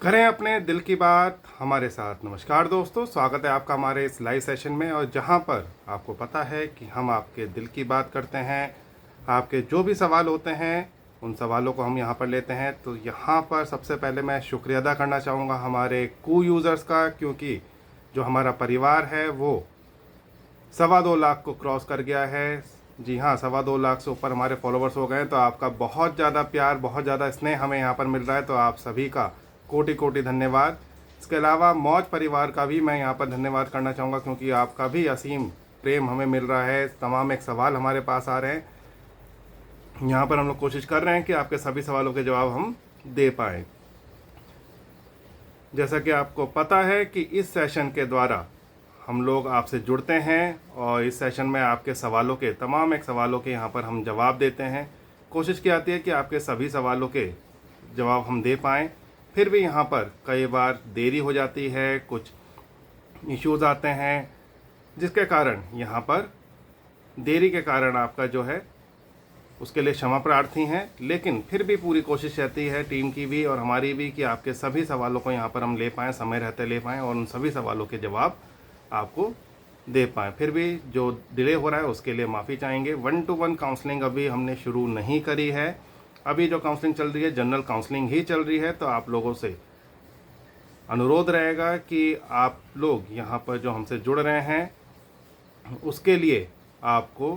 करें अपने दिल की बात हमारे साथ। नमस्कार दोस्तों, स्वागत है आपका हमारे इस लाइव सेशन में, और जहां पर आपको पता है कि हम आपके दिल की बात करते हैं। आपके जो भी सवाल होते हैं उन सवालों को हम यहां पर लेते हैं। तो यहां पर सबसे पहले मैं शुक्रिया अदा करना चाहूँगा हमारे यूज़र्स का, क्योंकि जो हमारा परिवार है वो 2.25 लाख को क्रॉस कर गया है। जी हाँ, 2.25 लाख से ऊपर हमारे फॉलोवर्स हो गए हैं। तो आपका बहुत ज़्यादा प्यार, बहुत ज़्यादा स्नेह हमें यहाँ पर मिल रहा है, तो आप सभी का कोटि कोटि धन्यवाद। इसके अलावा मौज परिवार का भी मैं यहाँ पर धन्यवाद करना चाहूँगा, क्योंकि आपका भी असीम प्रेम हमें मिल रहा है। तमाम एक सवाल हमारे पास आ रहे हैं, यहाँ पर हम लोग कोशिश कर रहे हैं कि आपके सभी सवालों के जवाब हम दे पाएँ। जैसा कि आपको पता है कि इस सेशन के द्वारा हम लोग आपसे जुड़ते हैं, और इस सेशन में आपके सवालों के तमाम एक सवालों के यहाँ पर हम जवाब देते हैं। कोशिश की जाती है कि आपके सभी सवालों के जवाब हम दे पाएँ। फिर भी यहाँ पर कई बार देरी हो जाती है, कुछ इश्यूज़ आते हैं, जिसके कारण यहाँ पर देरी के कारण आपका जो है उसके लिए क्षमा प्रार्थी हैं। लेकिन फिर भी पूरी कोशिश रहती है टीम की भी और हमारी भी कि आपके सभी सवालों को यहाँ पर हम ले पाएँ, समय रहते ले पाएँ, और उन सभी सवालों के जवाब आपको दे पाएँ। फिर भी जो डिले हो रहा है उसके लिए माफ़ी चाहेंगे। 1-to-1 काउंसलिंग अभी हमने शुरू नहीं करी है। अभी जो काउंसलिंग चल रही है जनरल काउंसलिंग ही चल रही है। तो आप लोगों से अनुरोध रहेगा कि आप लोग यहाँ पर जो हमसे जुड़ रहे हैं उसके लिए आपको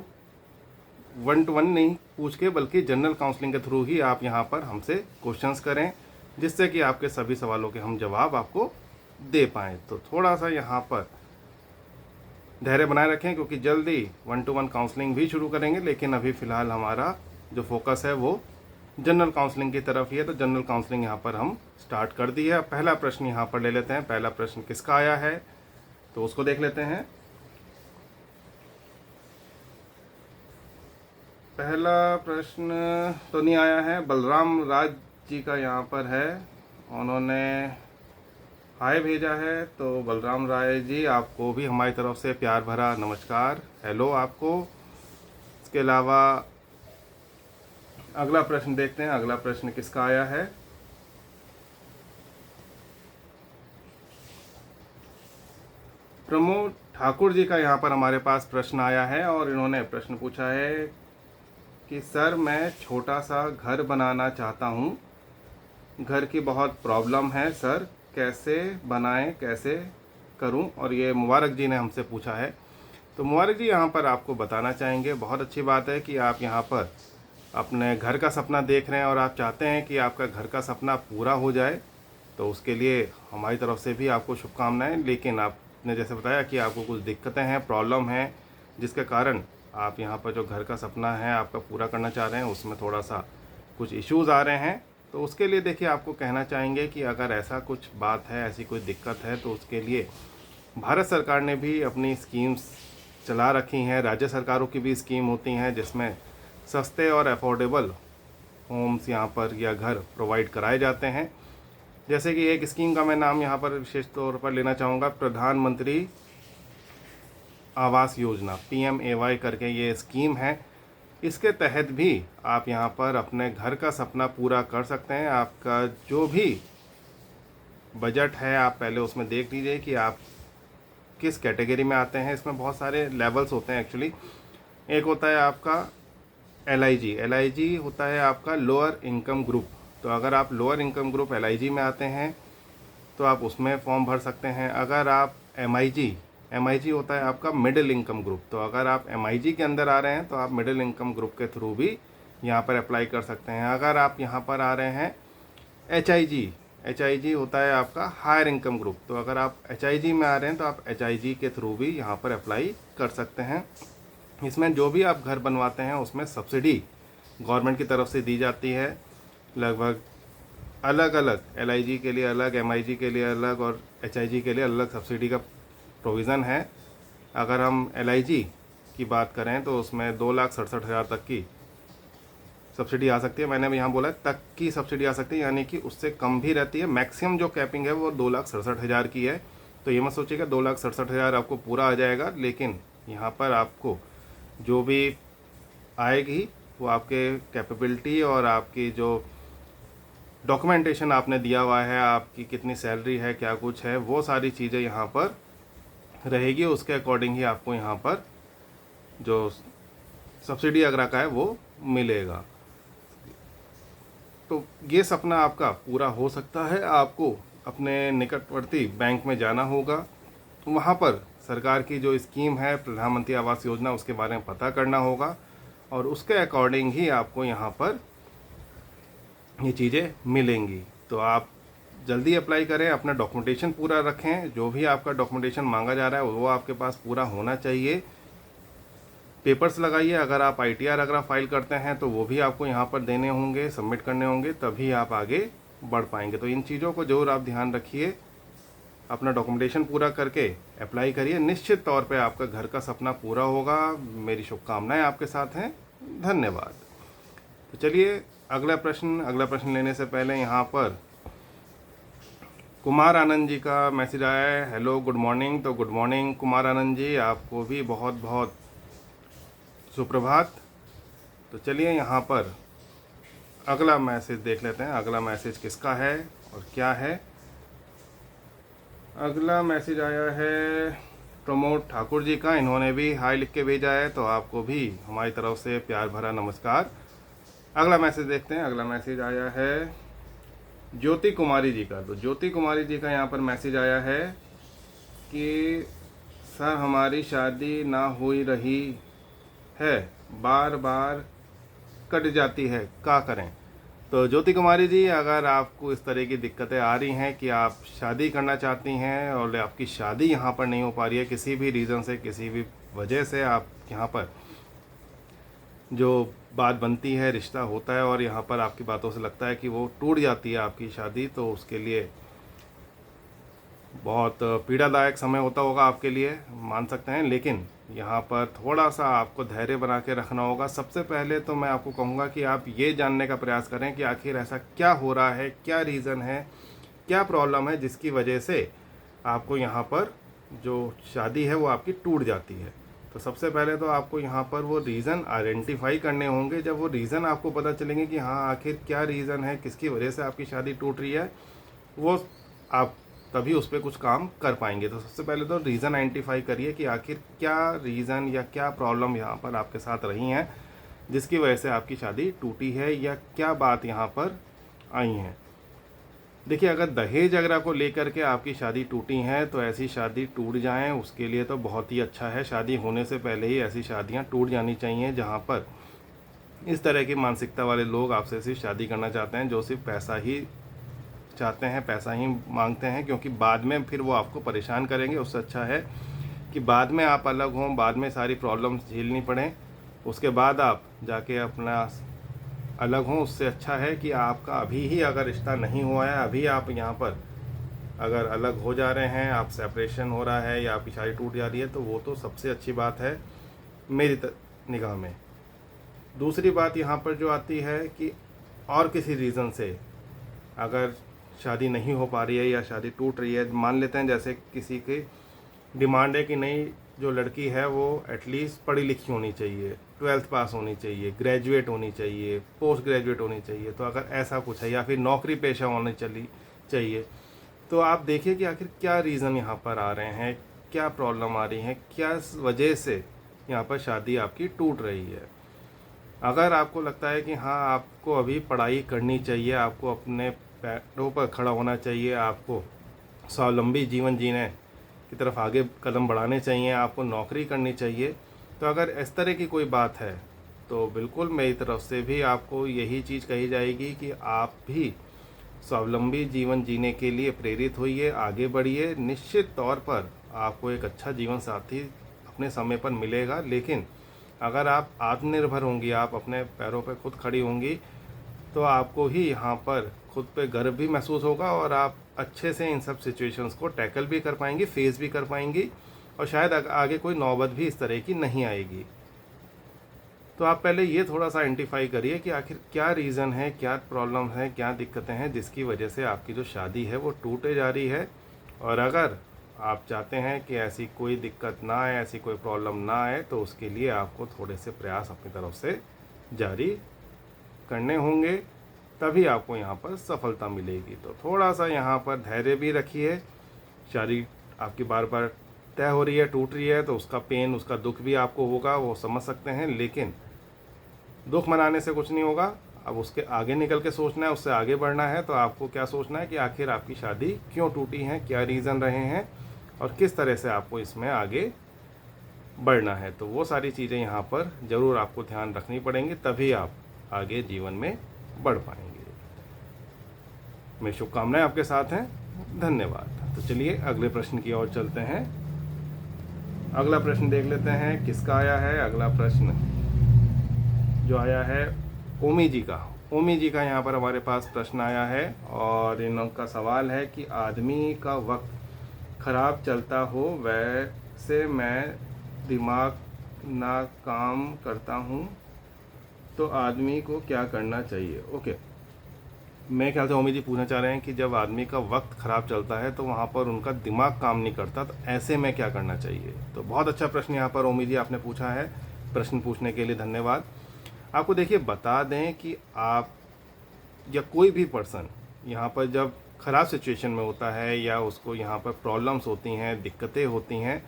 1-to-1 नहीं पूछ के, बल्कि जनरल काउंसलिंग के थ्रू ही आप यहाँ पर हमसे क्वेश्चंस करें, जिससे कि आपके सभी सवालों के हम जवाब आपको दे पाएँ। तो थोड़ा सा यहाँ पर धैर्य बनाए रखें, क्योंकि जल्दी 1-to-1 काउंसलिंग भी शुरू करेंगे। लेकिन अभी फ़िलहाल हमारा जो फोकस है वो जनरल काउंसलिंग की तरफ ही है। तो जनरल काउंसलिंग यहाँ पर हम स्टार्ट कर दी है। पहला प्रश्न यहाँ पर ले लेते हैं। पहला प्रश्न किसका आया है तो उसको देख लेते हैं। पहला प्रश्न तो नहीं आया है, बलराम राज जी का यहाँ पर है। उन्होंने हाय भेजा है। तो बलराम राय जी, आपको भी हमारी तरफ से प्यार भरा नमस्कार, हेलो आपको। इसके अलावा अगला प्रश्न देखते हैं। अगला प्रश्न किसका आया है। प्रमोद ठाकुर जी का यहाँ पर हमारे पास प्रश्न आया है, और इन्होंने प्रश्न पूछा है कि सर, मैं छोटा सा घर बनाना चाहता हूँ, घर की बहुत प्रॉब्लम है सर, कैसे बनाएं, कैसे करूं। और ये मुबारक जी ने हमसे पूछा है। तो मुबारक जी यहाँ पर आपको बताना चाहेंगे, बहुत अच्छी बात है कि आप यहाँ पर अपने घर का सपना देख रहे हैं और आप चाहते हैं कि आपका घर का सपना पूरा हो जाए। तो उसके लिए हमारी तरफ से भी आपको शुभकामनाएं। लेकिन आपने जैसे बताया कि आपको कुछ दिक्कतें हैं, प्रॉब्लम हैं, जिसके कारण आप यहाँ पर जो घर का सपना है आपका पूरा करना चाह रहे हैं, उसमें थोड़ा सा कुछ इश्यूज़ आ रहे हैं। तो उसके लिए देखिए, आपको कहना चाहेंगे कि अगर ऐसा कुछ बात है, ऐसी कोई दिक्कत है, तो उसके लिए भारत सरकार ने भी अपनी स्कीम्स चला रखी हैं। राज्य सरकारों की भी स्कीम होती हैं जिसमें सस्ते और अफोर्डेबल होम्स यहाँ पर या घर प्रोवाइड कराए जाते हैं। जैसे कि एक स्कीम का मैं नाम यहाँ पर विशेष तौर पर लेना चाहूँगा, प्रधानमंत्री आवास योजना, PMAY करके ये स्कीम है। इसके तहत भी आप यहाँ पर अपने घर का सपना पूरा कर सकते हैं। आपका जो भी बजट है, आप पहले उसमें देख लीजिए कि आप किस कैटेगरी में आते हैं। इसमें बहुत सारे लेवल्स होते हैं एक्चुअली। एक होता है आपका LIG होता है आपका लोअर इनकम ग्रुप। तो अगर आप लोअर इनकम ग्रुप LIG में आते हैं तो आप उसमें फॉर्म भर सकते हैं। अगर आप MIG होता है आपका मिडिल इनकम ग्रुप। तो अगर आप MIG के अंदर आ रहे हैं तो आप मिडिल इनकम ग्रुप के थ्रू भी यहाँ पर अप्लाई कर सकते हैं। अगर आप यहाँ पर आ रहे हैं HIG होता है आपका हायर इनकम ग्रुप। तो अगर आप HIG में आ रहे हैं तो आप HIG के थ्रू भी यहाँ पर अप्लाई कर सकते हैं। इसमें जो भी आप घर बनवाते हैं उसमें सब्सिडी गवर्नमेंट की तरफ से दी जाती है। लगभग अलग अलग LIG के लिए अलग, MIG के लिए अलग और HIG के लिए अलग सब्सिडी का प्रोविज़न है। अगर हम LIG की बात करें तो उसमें 2,67,000 तक की सब्सिडी आ सकती है। मैंने भी यहाँ बोला तक की सब्सिडी आ सकती है, यानी कि उससे कम भी रहती है। मैक्सिमम जो कैपिंग है वो 2,67,000 की है। तो ये मत सोचिएगा 2,67,000 आपको पूरा आ जाएगा, लेकिन यहाँ पर आपको जो भी आएगी वो आपके कैपेबिलिटी और आपकी जो डॉक्यूमेंटेशन आपने दिया हुआ है, आपकी कितनी सैलरी है, क्या कुछ है, वो सारी चीज़ें यहाँ पर रहेगी। उसके अकॉर्डिंग ही आपको यहाँ पर जो सब्सिडी अगरा का है वो मिलेगा। तो ये सपना आपका पूरा हो सकता है। आपको अपने निकटवर्ती बैंक में जाना होगा, वहाँ पर सरकार की जो स्कीम है प्रधानमंत्री आवास योजना, उसके बारे में पता करना होगा और उसके अकॉर्डिंग ही आपको यहाँ पर ये चीज़ें मिलेंगी। तो आप जल्दी अप्लाई करें, अपना डॉक्यूमेंटेशन पूरा रखें, जो भी आपका डॉक्यूमेंटेशन मांगा जा रहा है वो आपके पास पूरा होना चाहिए। पेपर्स लगाइए, अगर आप ITR अगर फाइल करते हैं तो वो भी आपको यहाँ पर देने होंगे, सबमिट करने होंगे, तभी आप आगे बढ़ पाएंगे। तो इन चीज़ों को जरूर आप ध्यान रखिए, अपना डॉक्यूमेंटेशन पूरा करके अप्लाई करिए, निश्चित तौर पे आपका घर का सपना पूरा होगा। मेरी शुभकामनाएं आपके साथ हैं। धन्यवाद। तो चलिए अगला प्रश्न लेने से पहले यहाँ पर कुमार आनंद जी का मैसेज आया है, हेलो गुड मॉर्निंग। तो गुड मॉर्निंग कुमार आनंद जी, आपको भी बहुत बहुत सुप्रभात। तो चलिए यहाँ पर अगला मैसेज देख लेते हैं, अगला मैसेज किसका है और क्या है। अगला मैसेज आया है प्रमोद ठाकुर जी का, इन्होंने भी हाय लिख के भेजा है, तो आपको भी हमारी तरफ से प्यार भरा नमस्कार। अगला मैसेज देखते हैं। अगला मैसेज आया है ज्योति कुमारी जी का। तो ज्योति कुमारी जी का यहाँ पर मैसेज आया है कि सर हमारी शादी ना हो रही है, बार बार कट जाती है, क्या करें। तो ज्योति कुमारी जी, अगर आपको इस तरह की दिक्कतें आ रही हैं कि आप शादी करना चाहती हैं और आपकी शादी यहाँ पर नहीं हो पा रही है, किसी भी रीज़न से, किसी भी वजह से आप यहाँ पर जो बात बनती है, रिश्ता होता है और यहाँ पर आपकी बातों से लगता है कि वो टूट जाती है आपकी शादी, तो उसके लिए बहुत पीड़ादायक समय होता होगा आपके लिए, मान सकते हैं। लेकिन यहाँ पर थोड़ा सा आपको धैर्य बना के रखना होगा। सबसे पहले तो मैं आपको कहूँगा कि आप ये जानने का प्रयास करें कि आखिर ऐसा क्या हो रहा है, क्या रीज़न है, क्या प्रॉब्लम है जिसकी वजह से आपको यहाँ पर जो शादी है वो आपकी टूट जाती है। तो सबसे पहले तो आपको यहाँ पर वो रीज़न आइडेंटिफाई करने होंगे। जब वो रीज़न आपको पता चलेंगे कि हाँ आखिर क्या रीज़न है, किसकी वजह से आपकी शादी टूट रही है, वो आप तभी उस पर कुछ काम कर पाएंगे। तो सबसे पहले तो रीज़न आइडेंटिफाई करिए कि आखिर क्या रीज़न या क्या प्रॉब्लम यहाँ पर आपके साथ रही हैं जिसकी वजह से आपकी शादी टूटी है, या क्या बात यहाँ पर आई हैं। देखिए, अगर दहेज वगैरह को लेकर के आपकी शादी टूटी है तो ऐसी शादी टूट जाएं उसके लिए तो बहुत ही अच्छा है। शादी होने से पहले ही ऐसी शादियां टूट जानी चाहिए जहां पर इस तरह की मानसिकता वाले लोग आपसे सिर्फ शादी करना चाहते हैं, जो सिर्फ पैसा ही चाहते हैं, पैसा ही मांगते हैं, क्योंकि बाद में फिर वो आपको परेशान करेंगे। उससे अच्छा है कि बाद में आप अलग हों, बाद में सारी प्रॉब्लम्स झेलनी पड़ें, उसके बाद आप जाके अपना अलग हों। उससे अच्छा है कि आपका अभी ही अगर रिश्ता नहीं हुआ है, अभी आप यहाँ पर अगर अलग हो जा रहे हैं, आप सेपरेशन हो रहा है या आपकी शादी टूट जा रही है, तो वो तो सबसे अच्छी बात है मेरी निगाह में। दूसरी बात यहाँ पर जो आती है कि और किसी रीज़न से अगर शादी नहीं हो पा रही है या शादी टूट रही है, मान लेते हैं जैसे किसी की डिमांड है कि नहीं, जो लड़की है वो एटलीस्ट पढ़ी लिखी होनी चाहिए, 12th पास होनी चाहिए, ग्रेजुएट होनी चाहिए, पोस्ट ग्रेजुएट होनी चाहिए। तो अगर ऐसा कुछ है या फिर नौकरी पेशा होनी चाहिए, तो आप देखिए कि आखिर क्या रीज़न यहाँ पर आ रहे हैं, क्या प्रॉब्लम आ रही है, क्या वजह से यहाँ पर शादी आपकी टूट रही है। अगर आपको लगता है कि हाँ आपको अभी पढ़ाई करनी चाहिए, आपको अपने पैरों पर खड़ा होना चाहिए, आपको स्वावलंबी जीवन जीने की तरफ आगे कदम बढ़ाने चाहिए, आपको नौकरी करनी चाहिए, तो अगर इस तरह की कोई बात है तो बिल्कुल मेरी तरफ से भी आपको यही चीज़ कही जाएगी कि आप भी स्वावलंबी जीवन जीने के लिए प्रेरित होइए, आगे बढ़िए। निश्चित तौर पर आपको एक अच्छा जीवन साथी अपने समय पर मिलेगा। लेकिन अगर आप आत्मनिर्भर होंगी, आप अपने पैरों पर खुद खड़ी होंगी, तो आपको ही यहाँ पर खुद पे गर्व भी महसूस होगा और आप अच्छे से इन सब सिचुएशंस को टैकल भी कर पाएंगी, फेस भी कर पाएंगी, और शायद आगे कोई नौबत भी इस तरह की नहीं आएगी। तो आप पहले ये थोड़ा सा आइडेंटिफाई करिए कि आखिर क्या रीज़न है, क्या प्रॉब्लम है, क्या दिक्कतें हैं जिसकी वजह से आपकी जो शादी है वो टूटे जा रही है। और अगर आप चाहते हैं कि ऐसी कोई दिक्कत ना आए, ऐसी कोई प्रॉब्लम ना आए, तो उसके लिए आपको थोड़े से प्रयास अपनी तरफ से जारी करने होंगे। तभी आपको यहाँ पर सफलता मिलेगी। तो थोड़ा सा यहाँ पर धैर्य भी रखिए। शादी आपकी बार बार तय हो रही है, टूट रही है, तो उसका पेन, उसका दुख भी आपको होगा, वो समझ सकते हैं, लेकिन दुख मनाने से कुछ नहीं होगा। अब उसके आगे निकल के सोचना है, उससे आगे बढ़ना है। तो आपको क्या सोचना है कि आखिर आपकी शादी क्यों टूटी है, क्या रीज़न रहे हैं और किस तरह से आपको इसमें आगे बढ़ना है। तो वो सारी चीज़ें यहाँ पर ज़रूर आपको ध्यान रखनी पड़ेंगी, तभी आप आगे जीवन में बढ़ पाएंगे। मेरी शुभकामनाएं आपके साथ हैं। धन्यवाद। तो चलिए अगले प्रश्न की ओर चलते हैं। अगला प्रश्न देख लेते हैं किसका आया है। अगला प्रश्न जो आया है ओमी जी का। ओमी जी का यहाँ पर हमारे पास प्रश्न आया है और इनका सवाल है कि आदमी का वक्त खराब चलता हो, वैसे मैं दिमाग ना काम करता हूँ, तो आदमी को क्या करना चाहिए। ओके, मैं ख्याल से ओमी जी पूछना चाह रहे हैं कि जब आदमी का वक्त ख़राब चलता है तो वहाँ पर उनका दिमाग काम नहीं करता, तो ऐसे में क्या करना चाहिए। तो बहुत अच्छा प्रश्न यहाँ पर ओमी जी आपने पूछा है। प्रश्न पूछने के लिए धन्यवाद। आपको देखिए बता दें कि आप या कोई भी पर्सन यहाँ पर जब ख़राब सिचुएशन में होता है या उसको यहाँ पर प्रॉब्लम्स होती हैं, दिक्कतें होती हैं,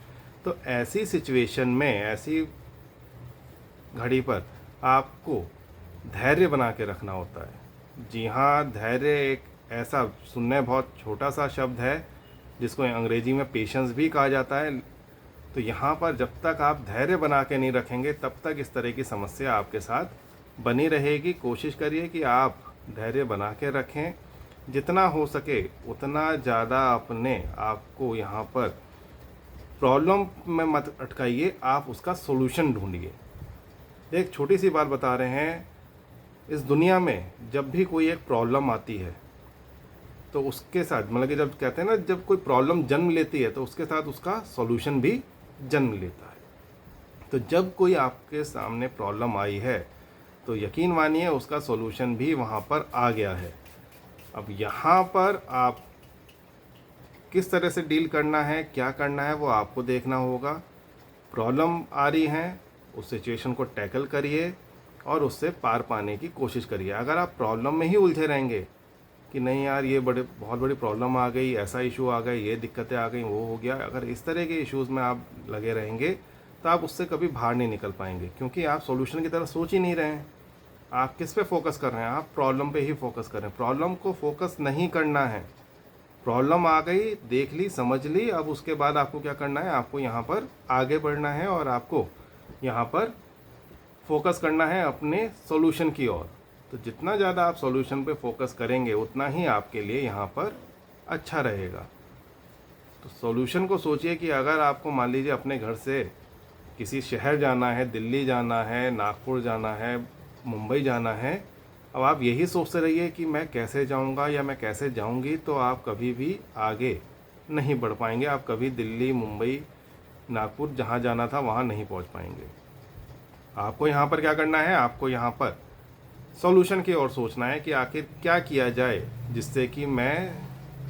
तो ऐसी सिचुएशन में, ऐसी घड़ी पर आपको धैर्य बना के रखना होता है। जी हाँ, धैर्य एक ऐसा सुनने बहुत छोटा सा शब्द है जिसको अंग्रेजी में पेशेंस भी कहा जाता है। तो यहाँ पर जब तक आप धैर्य बना के नहीं रखेंगे तब तक इस तरह की समस्या आपके साथ बनी रहेगी। कोशिश करिए कि आप धैर्य बना के रखें, जितना हो सके उतना ज़्यादा अपने आप को यहाँ पर प्रॉब्लम में मत अटकाइए, आप उसका सोल्यूशन ढूंढिए। एक छोटी सी बात बता रहे हैं, इस दुनिया में जब भी कोई एक प्रॉब्लम आती है तो उसके साथ, मतलब कि जब कहते हैं ना, जब कोई प्रॉब्लम जन्म लेती है तो उसके साथ उसका सॉल्यूशन भी जन्म लेता है। तो जब कोई आपके सामने प्रॉब्लम आई है तो यकीन मानिए उसका सॉल्यूशन भी वहाँ पर आ गया है। अब यहाँ पर आप किस तरह से डील करना है, क्या करना है, वो आपको देखना होगा। प्रॉब्लम आ रही है, उस सिचुएशन को टैकल करिए और उससे पार पाने की कोशिश करिए। अगर आप प्रॉब्लम में ही उलझे रहेंगे कि नहीं यार ये बहुत बड़ी प्रॉब्लम आ गई, ऐसा इशू आ गई, ये दिक्कतें आ गई, वो हो गया, अगर इस तरह के इश्यूज़ में आप लगे रहेंगे तो आप उससे कभी बाहर नहीं निकल पाएंगे, क्योंकि आप सॉल्यूशन की तरफ सोच ही नहीं रहे हैं। आप किस पे फोकस कर रहे हैं, आप प्रॉब्लम पे ही फोकस कर रहे हैं। प्रॉब्लम को फोकस नहीं करना है। प्रॉब्लम आ गई, देख ली, समझ ली, अब उसके बाद आपको क्या करना है, आपको यहाँ पर आगे बढ़ना है और आपको यहाँ पर फोकस करना है अपने सॉल्यूशन की ओर। तो जितना ज़्यादा आप सॉल्यूशन पे फोकस करेंगे उतना ही आपके लिए यहाँ पर अच्छा रहेगा। तो सॉल्यूशन को सोचिए कि अगर आपको मान लीजिए अपने घर से किसी शहर जाना है, दिल्ली जाना है, नागपुर जाना है, मुंबई जाना है, अब आप यही सोचते रहिए कि मैं कैसे जाऊंगा या मैं कैसे जाऊंगी, तो आप कभी भी आगे नहीं बढ़ पाएंगे। आप कभी दिल्ली, मुंबई, नागपुर जहाँ जाना था वहाँ नहीं पहुँच पाएंगे। आपको यहाँ पर क्या करना है, आपको यहाँ पर सॉल्यूशन की ओर सोचना है कि आखिर क्या किया जाए जिससे कि मैं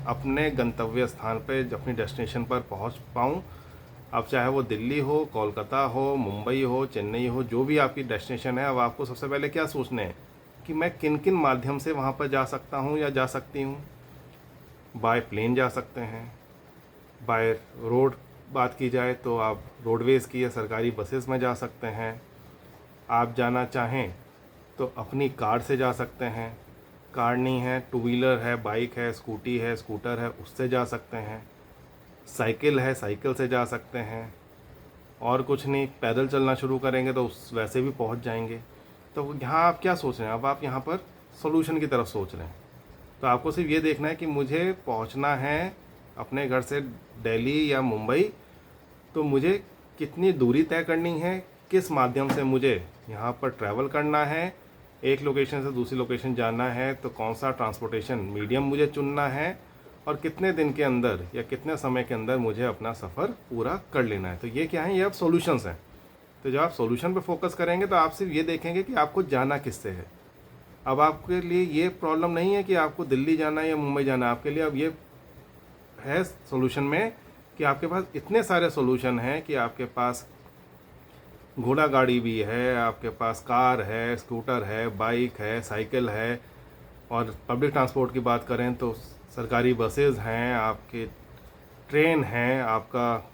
अपने गंतव्य स्थान पे, अपनी डेस्टिनेशन पर पहुँच पाऊँ। अब चाहे वो दिल्ली हो, कोलकाता हो, मुंबई हो, चेन्नई हो, जो भी आपकी डेस्टिनेशन है, अब आपको सबसे पहले क्या सोचना है कि मैं किन किन माध्यम से वहाँ पर जा सकता हूँ या जा सकती हूँ। बाय प्लेन जा सकते हैं, बाय रोड बात की जाए तो आप रोडवेज़ की या सरकारी बसेस में जा सकते हैं। आप जाना चाहें तो अपनी कार से जा सकते हैं, कार नहीं है, टू व्हीलर है, बाइक है, स्कूटी है, स्कूटर है, उससे जा सकते हैं। साइकिल है, साइकिल से जा सकते हैं। और कुछ नहीं, पैदल चलना शुरू करेंगे तो उस वैसे भी पहुंच जाएंगे। तो यहाँ आप क्या सोच रहे हैं, अब आप यहाँ पर सॉल्यूशन की तरफ सोच रहे हैं। तो आपको सिर्फ ये देखना है कि मुझे पहुँचना है अपने घर से दिल्ली या मुंबई, तो मुझे कितनी दूरी तय करनी है, किस माध्यम से मुझे यहाँ पर ट्रैवल करना है, एक लोकेशन से दूसरी लोकेशन जाना है तो कौन सा ट्रांसपोर्टेशन मीडियम मुझे चुनना है, और कितने दिन के अंदर या कितने समय के अंदर मुझे अपना सफ़र पूरा कर लेना है। तो ये क्या है, ये अब सॉल्यूशंस हैं। तो जब आप सॉल्यूशन पे फोकस करेंगे तो आप सिर्फ ये देखेंगे कि आपको जाना किससे है। अब आपके लिए ये प्रॉब्लम नहीं है कि आपको दिल्ली जाना है या मुंबई जाना है। आपके लिए अब ये है सॉल्यूशन में कि आपके पास इतने सारे सॉल्यूशन हैं कि आपके पास घोड़ा गाड़ी भी है, आपके पास कार है, स्कूटर है, बाइक है, साइकिल है, और पब्लिक ट्रांसपोर्ट की बात करें तो सरकारी बसेस हैं, आपके ट्रेन हैं, आपका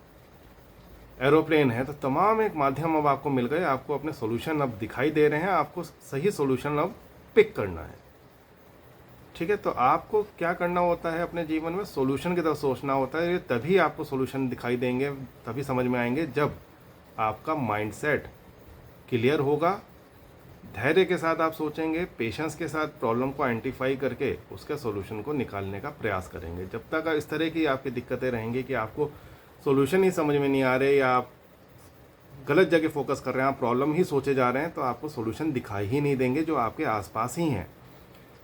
एरोप्लेन है, तो तमाम एक माध्यम अब आपको मिल गए। आपको अपने सॉल्यूशन अब दिखाई दे रहे हैं, आपको सही सॉल्यूशन अब पिक करना है। ठीक है, तो आपको क्या करना होता है अपने जीवन में, सॉल्यूशन की तरफ सोचना होता है। ये तभी आपको सॉल्यूशन दिखाई देंगे, तभी समझ में आएंगे जब आपका माइंडसेट क्लियर होगा, धैर्य के साथ आप सोचेंगे, पेशेंस के साथ प्रॉब्लम को आइडेंटिफाई करके उसके सॉल्यूशन को निकालने का प्रयास करेंगे। जब तक इस तरह की आपकी दिक्कतें रहेंगी कि आपको सॉल्यूशन ही समझ में नहीं आ रहे या आप गलत जगह फोकस कर रहे हैं, आप प्रॉब्लम ही सोचे जा रहे हैं, तो आपको सॉल्यूशन दिखाई ही नहीं देंगे जो आपके आसपास ही हैं।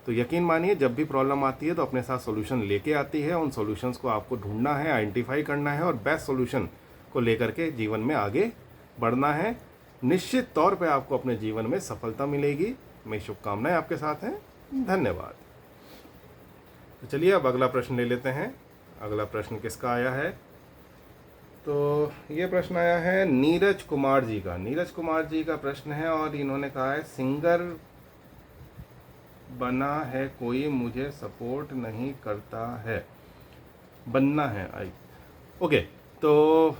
तो यकीन मानिए, जब भी प्रॉब्लम आती है तो अपने साथ सॉल्यूशन लेके आती है। उन सॉल्यूशंस को आपको ढूंढना है, आइडेंटिफाई करना है और बेस्ट सॉल्यूशन को लेकर के जीवन में आगे बढ़ना है। निश्चित तौर पे आपको अपने जीवन में सफलता मिलेगी। मेरी शुभकामनाएं आपके साथ हैं। धन्यवाद। तो चलिए अब अगला प्रश्न ले लेते हैं। अगला प्रश्न किसका आया है? तो ये प्रश्न आया है नीरज कुमार जी का। नीरज कुमार जी का प्रश्न है और इन्होंने कहा है, सिंगर बना है कोई, मुझे सपोर्ट नहीं करता है, बनना है। आई ओके, तो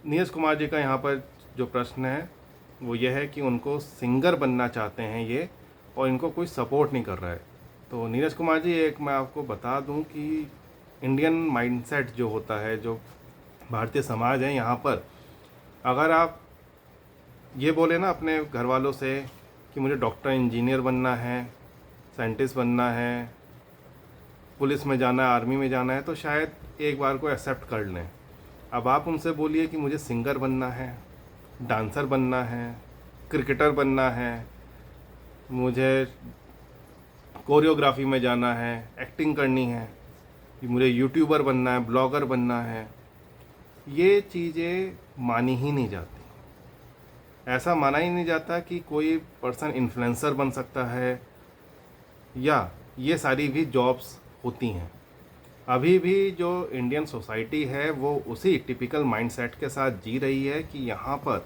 नीरज कुमार जी का यहाँ पर जो प्रश्न है वो ये है कि उनको सिंगर बनना चाहते हैं ये, और इनको कोई सपोर्ट नहीं कर रहा है। तो नीरज कुमार जी, एक मैं आपको बता दूं कि इंडियन माइंडसेट जो होता है, जो भारतीय समाज है, यहाँ पर अगर आप ये बोले ना अपने घर वालों से कि मुझे डॉक्टर इंजीनियर बनना है, साइंटिस्ट बनना है, पुलिस में जाना है, आर्मी में जाना है, तो शायद एक बार को एक्सेप्ट कर लें। अब आप उनसे बोलिए कि मुझे सिंगर बनना है, डांसर बनना है, क्रिकेटर बनना है, मुझे कोरियोग्राफी में जाना है, एक्टिंग करनी है, मुझे यूट्यूबर बनना है, ब्लॉगर बनना है, ये चीज़ें मानी ही नहीं जाती। ऐसा माना ही नहीं जाता कि कोई पर्सन इन्फ्लुएंसर बन सकता है, या ये सारी भी जॉब्स होती हैं। अभी भी जो इंडियन सोसाइटी है वो उसी टिपिकल माइंडसेट के साथ जी रही है कि यहाँ पर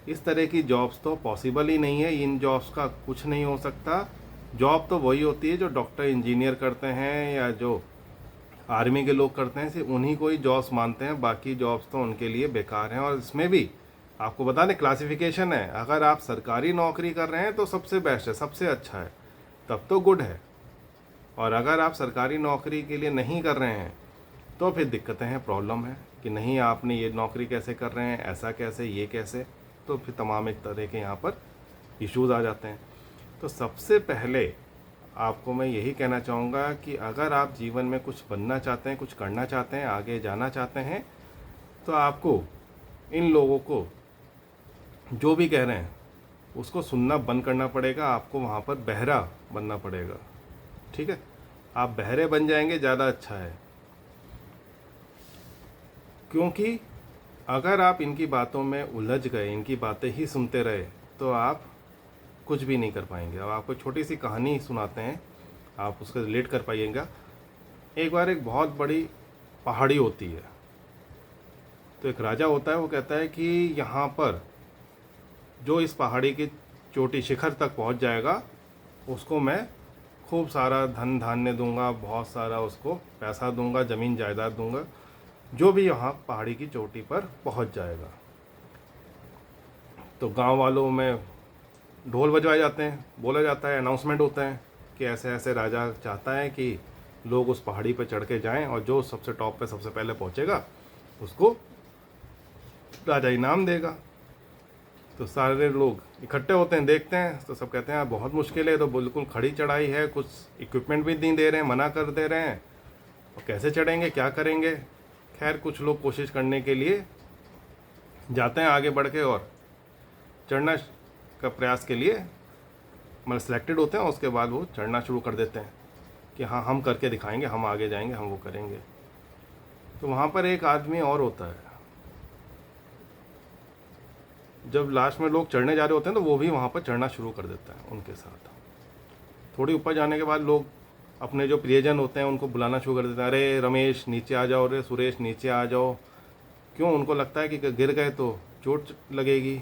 इस तरह की जॉब्स तो पॉसिबल ही नहीं है, इन जॉब्स का कुछ नहीं हो सकता। जॉब तो वही होती है जो डॉक्टर इंजीनियर करते हैं या जो आर्मी के लोग करते हैं, सिर्फ उन्हीं को ही जॉब्स मानते हैं, बाकी जॉब्स तो उनके लिए बेकार हैं। और इसमें भी आपको बता दें क्लासिफिकेशन है, अगर आप सरकारी नौकरी कर रहे हैं तो सबसे बेस्ट है, सबसे अच्छा है, तब तो गुड है। और अगर आप सरकारी नौकरी के लिए नहीं कर रहे हैं तो फिर दिक्कतें हैं, प्रॉब्लम है कि नहीं आपने ये नौकरी कैसे कर रहे हैं, ऐसा कैसे, ये कैसे, तो फिर तमाम एक तरह के यहाँ पर इश्यूज़ आ जाते हैं। तो सबसे पहले आपको मैं यही कहना चाहूँगा कि अगर आप जीवन में कुछ बनना चाहते हैं, कुछ करना चाहते हैं, आगे जाना चाहते हैं, तो आपको इन लोगों को जो भी कह रहे हैं उसको सुनना बंद करना पड़ेगा। आपको वहाँ पर बहरा बनना पड़ेगा। ठीक है, आप बहरे बन जाएंगे ज़्यादा अच्छा है, क्योंकि अगर आप इनकी बातों में उलझ गए, इनकी बातें ही सुनते रहे, तो आप कुछ भी नहीं कर पाएंगे। अब आपको छोटी सी कहानी सुनाते हैं, आप उसको रिलेट कर पाइएगा। एक बार एक बहुत बड़ी पहाड़ी होती है, तो एक राजा होता है, वो कहता है कि यहाँ पर जो इस पहाड़ी की चोटी शिखर तक पहुँच जाएगा उसको मैं खूब सारा धन धान्य दूंगा, बहुत सारा उसको पैसा दूंगा, ज़मीन जायदाद दूंगा, जो भी यहाँ पहाड़ी की चोटी पर पहुँच जाएगा। तो गांव वालों में ढोल बजवाए जाते हैं, बोला जाता है, अनाउंसमेंट होता है कि ऐसे ऐसे राजा चाहता है कि लोग उस पहाड़ी पर चढ़ के जाएँ और जो सबसे टॉप पे सबसे पहले पहुँचेगा उसको राजा इनाम देगा। तो सारे लोग इकट्ठे होते हैं, देखते हैं, तो सब कहते हैं बहुत मुश्किल है, तो बिल्कुल खड़ी चढ़ाई है, कुछ इक्विपमेंट भी नहीं दे रहे हैं, मना कर दे रहे हैं, और कैसे चढ़ेंगे, क्या करेंगे। खैर कुछ लोग कोशिश करने के लिए जाते हैं आगे बढ़ के और चढ़ना का प्रयास के लिए मतलब सिलेक्टेड होते हैं। उसके बाद वो चढ़ना शुरू कर देते हैं कि हाँ हम करके दिखाएंगे, हम आगे जाएंगे, हम वो करेंगे। तो वहाँ पर एक आदमी और होता है, जब लास्ट में लोग चढ़ने जा रहे होते हैं तो वो भी वहाँ पर चढ़ना शुरू कर देता है उनके साथ। थोड़ी ऊपर जाने के बाद लोग अपने जो प्रियजन होते हैं उनको बुलाना शुरू कर देते हैं, अरे रमेश नीचे आ जाओ, अरे सुरेश नीचे आ जाओ। क्यों? उनको लगता है कि गिर गए तो चोट लगेगी,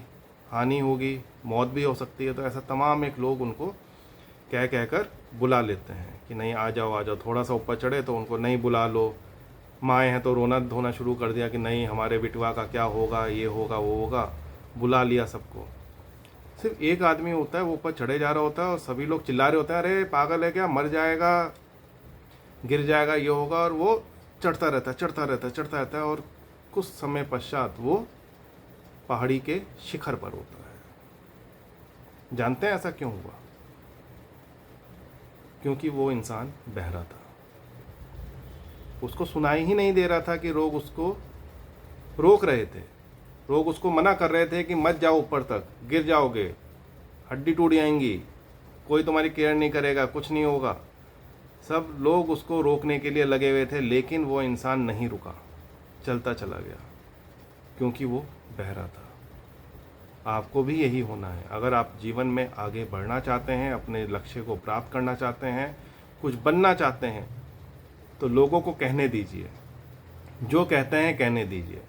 हानि होगी, मौत भी हो सकती है। तो ऐसा तमाम एक लोग उनको कह कहकर बुला लेते हैं कि नहीं आ जाओ आ जाओ, थोड़ा सा ऊपर चढ़े तो उनको नहीं बुला लो। माएँ हैं तो रोना धोना शुरू कर दिया कि नहीं हमारे बिटवा का क्या होगा, ये होगा वो होगा, बुला लिया सबको। सिर्फ एक आदमी होता है वो ऊपर चढ़े जा रहा होता है और सभी लोग चिल्ला रहे होते हैं अरे पागल है क्या, मर जाएगा, गिर जाएगा, ये होगा, और वो चढ़ता रहता है चढ़ता रहता है चढ़ता रहता है और कुछ समय पश्चात वो पहाड़ी के शिखर पर होता है। जानते हैं ऐसा क्यों हुआ? क्योंकि वो इंसान बहरा था, उसको सुनाई ही नहीं दे रहा था कि लोग उसको रोक रहे थे, लोग उसको मना कर रहे थे कि मत जाओ ऊपर तक, गिर जाओगे, हड्डी टूट जाएंगी, कोई तुम्हारी केयर नहीं करेगा, कुछ नहीं होगा। सब लोग उसको रोकने के लिए लगे हुए थे, लेकिन वो इंसान नहीं रुका, चलता चला गया, क्योंकि वो बहरा था। आपको भी यही होना है। अगर आप जीवन में आगे बढ़ना चाहते हैं, अपने लक्ष्य को प्राप्त करना चाहते हैं, कुछ बनना चाहते हैं, तो लोगों को कहने दीजिए, जो कहते हैं कहने दीजिए।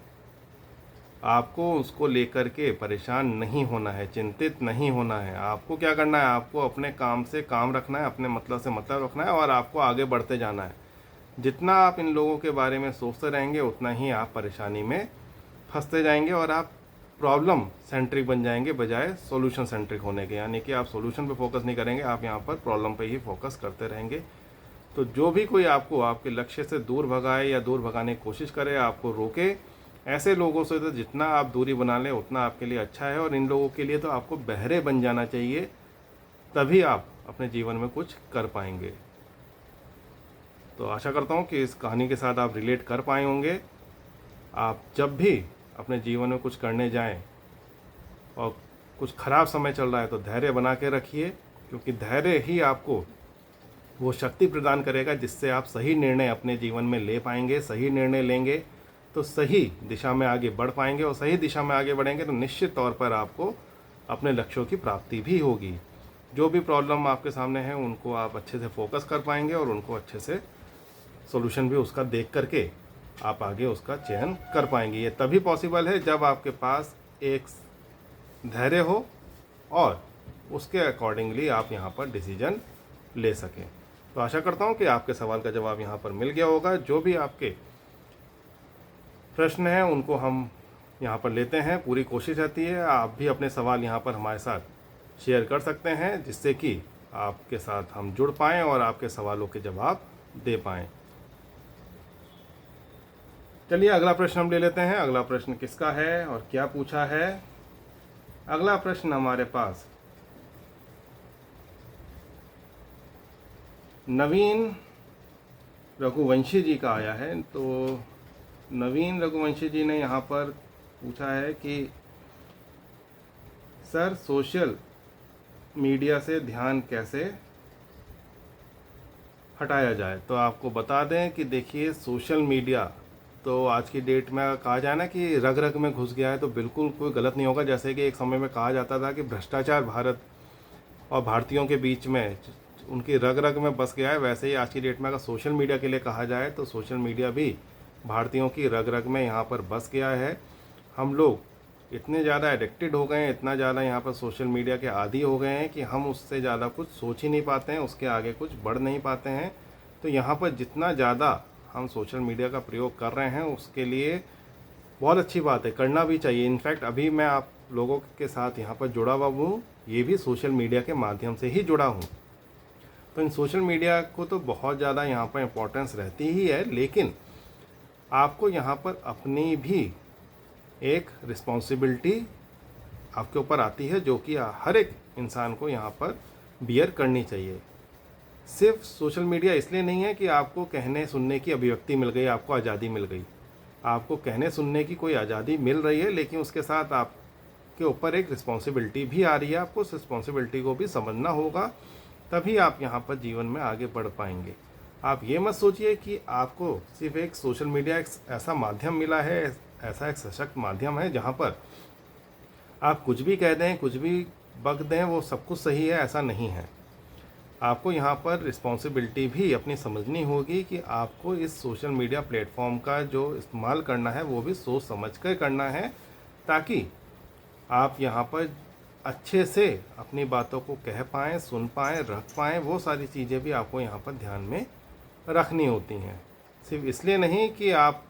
आपको उसको लेकर के परेशान नहीं होना है, चिंतित नहीं होना है। आपको क्या करना है, आपको अपने काम से काम रखना है, अपने मतलब से मतलब रखना है और आपको आगे बढ़ते जाना है। जितना आप इन लोगों के बारे में सोचते रहेंगे उतना ही आप परेशानी में फंसते जाएंगे और आप प्रॉब्लम सेंट्रिक बन जाएंगे बजाय सॉल्यूशन सेंट्रिक होने के। यानी कि आप सॉल्यूशन पे फोकस नहीं करेंगे, आप यहाँ पर प्रॉब्लम पे ही फोकस करते रहेंगे। तो जो भी कोई आपको आपके लक्ष्य से दूर भगाए या दूर भगाने की कोशिश करे, आपको रोके, ऐसे लोगों से तो जितना आप दूरी बना लें उतना आपके लिए अच्छा है। और इन लोगों के लिए तो आपको बहरे बन जाना चाहिए, तभी आप अपने जीवन में कुछ कर पाएंगे। तो आशा करता हूँ कि इस कहानी के साथ आप रिलेट कर पाए होंगे। आप जब भी अपने जीवन में कुछ करने जाएं और कुछ ख़राब समय चल रहा है तो धैर्य बना के रखिए, क्योंकि धैर्य ही आपको वो शक्ति प्रदान करेगा जिससे आप सही निर्णय अपने जीवन में ले पाएंगे। सही निर्णय लेंगे तो सही दिशा में आगे बढ़ पाएंगे, और सही दिशा में आगे बढ़ेंगे तो निश्चित तौर पर आपको अपने लक्ष्यों की प्राप्ति भी होगी। जो भी प्रॉब्लम आपके सामने है उनको आप अच्छे से फोकस कर पाएंगे और उनको अच्छे से सॉल्यूशन भी उसका देख करके आप आगे उसका चयन कर पाएंगे। ये तभी पॉसिबल है जब आपके पास एक धैर्य हो और उसके अकॉर्डिंगली आप यहाँ पर डिसीजन ले सकें। तो आशा करता हूँ कि आपके सवाल का जवाब यहाँ पर मिल गया होगा। जो भी आपके प्रश्न हैं उनको हम यहाँ पर लेते हैं, पूरी कोशिश रहती है। आप भी अपने सवाल यहाँ पर हमारे साथ शेयर कर सकते हैं, जिससे कि आपके साथ हम जुड़ पाएँ और आपके सवालों के जवाब दे पाएँ। चलिए अगला प्रश्न हम ले लेते हैं। अगला प्रश्न किसका है और क्या पूछा है? अगला प्रश्न हमारे पास नवीन रघुवंशी जी का आया है। तो नवीन रघुवंशी जी ने यहाँ पर पूछा है कि सर सोशल मीडिया से ध्यान कैसे हटाया जाए। तो आपको बता दें कि देखिए, सोशल मीडिया तो आज की डेट में कहा जाए ना कि रग रग में घुस गया है, तो बिल्कुल कोई गलत नहीं होगा। जैसे कि एक समय में कहा जाता था कि भ्रष्टाचार भारत और भारतीयों के बीच में उनकी रग रग में बस गया है, वैसे ही आज की डेट में अगर सोशल मीडिया के लिए कहा जाए तो सोशल मीडिया भी भारतीयों की रग रग में यहाँ पर बस गया है। हम लोग इतने ज़्यादा एडिक्टेड हो गए हैं, इतना ज़्यादा यहाँ पर सोशल मीडिया के आदी हो गए हैं कि हम उससे ज़्यादा कुछ सोच ही नहीं पाते हैं, उसके आगे कुछ बढ़ नहीं पाते हैं। तो यहाँ पर जितना ज़्यादा हम सोशल मीडिया का प्रयोग कर रहे हैं उसके लिए बहुत अच्छी बात है, करना भी चाहिए। इनफैक्ट अभी मैं आप लोगों के साथ यहाँ पर जुड़ा हुआ हूँ, ये भी सोशल मीडिया के माध्यम से ही जुड़ा हूँ। तो इन सोशल मीडिया को तो बहुत ज़्यादा यहाँ पर इम्पोर्टेंस रहती ही है, लेकिन आपको यहाँ पर अपनी भी एक रिस्पॉन्सिबिलिटी आपके ऊपर आती है, जो कि हर एक इंसान को यहाँ पर बियर करनी चाहिए। सिर्फ सोशल मीडिया इसलिए नहीं है कि आपको कहने सुनने की अभिव्यक्ति मिल गई, आपको आज़ादी मिल गई। आपको कहने सुनने की कोई आज़ादी मिल रही है, लेकिन उसके साथ आपके ऊपर एक रिस्पॉन्सिबिलिटी भी आ रही है। आपको उस रिस्पॉन्सिबिलिटी को भी समझना होगा, तभी आप यहाँ पर जीवन में आगे बढ़ पाएंगे। आप ये मत सोचिए कि आपको सिर्फ एक सोशल मीडिया एक ऐसा माध्यम मिला है, ऐसा एक सशक्त माध्यम है जहाँ पर आप कुछ भी कह दें, कुछ भी बक दें, वो सब कुछ सही है, ऐसा नहीं है। आपको यहाँ पर रिस्पॉन्सिबिलिटी भी अपनी समझनी होगी कि आपको इस सोशल मीडिया प्लेटफॉर्म का जो इस्तेमाल करना है वो भी सोच समझ कर करना है, ताकि आप यहाँ पर अच्छे से अपनी बातों को कह पाएँ, सुन पाएँ, रख पाएँ, वो सारी चीज़ें भी आपको यहाँ पर ध्यान में रखनी होती हैं। सिर्फ इसलिए नहीं कि आप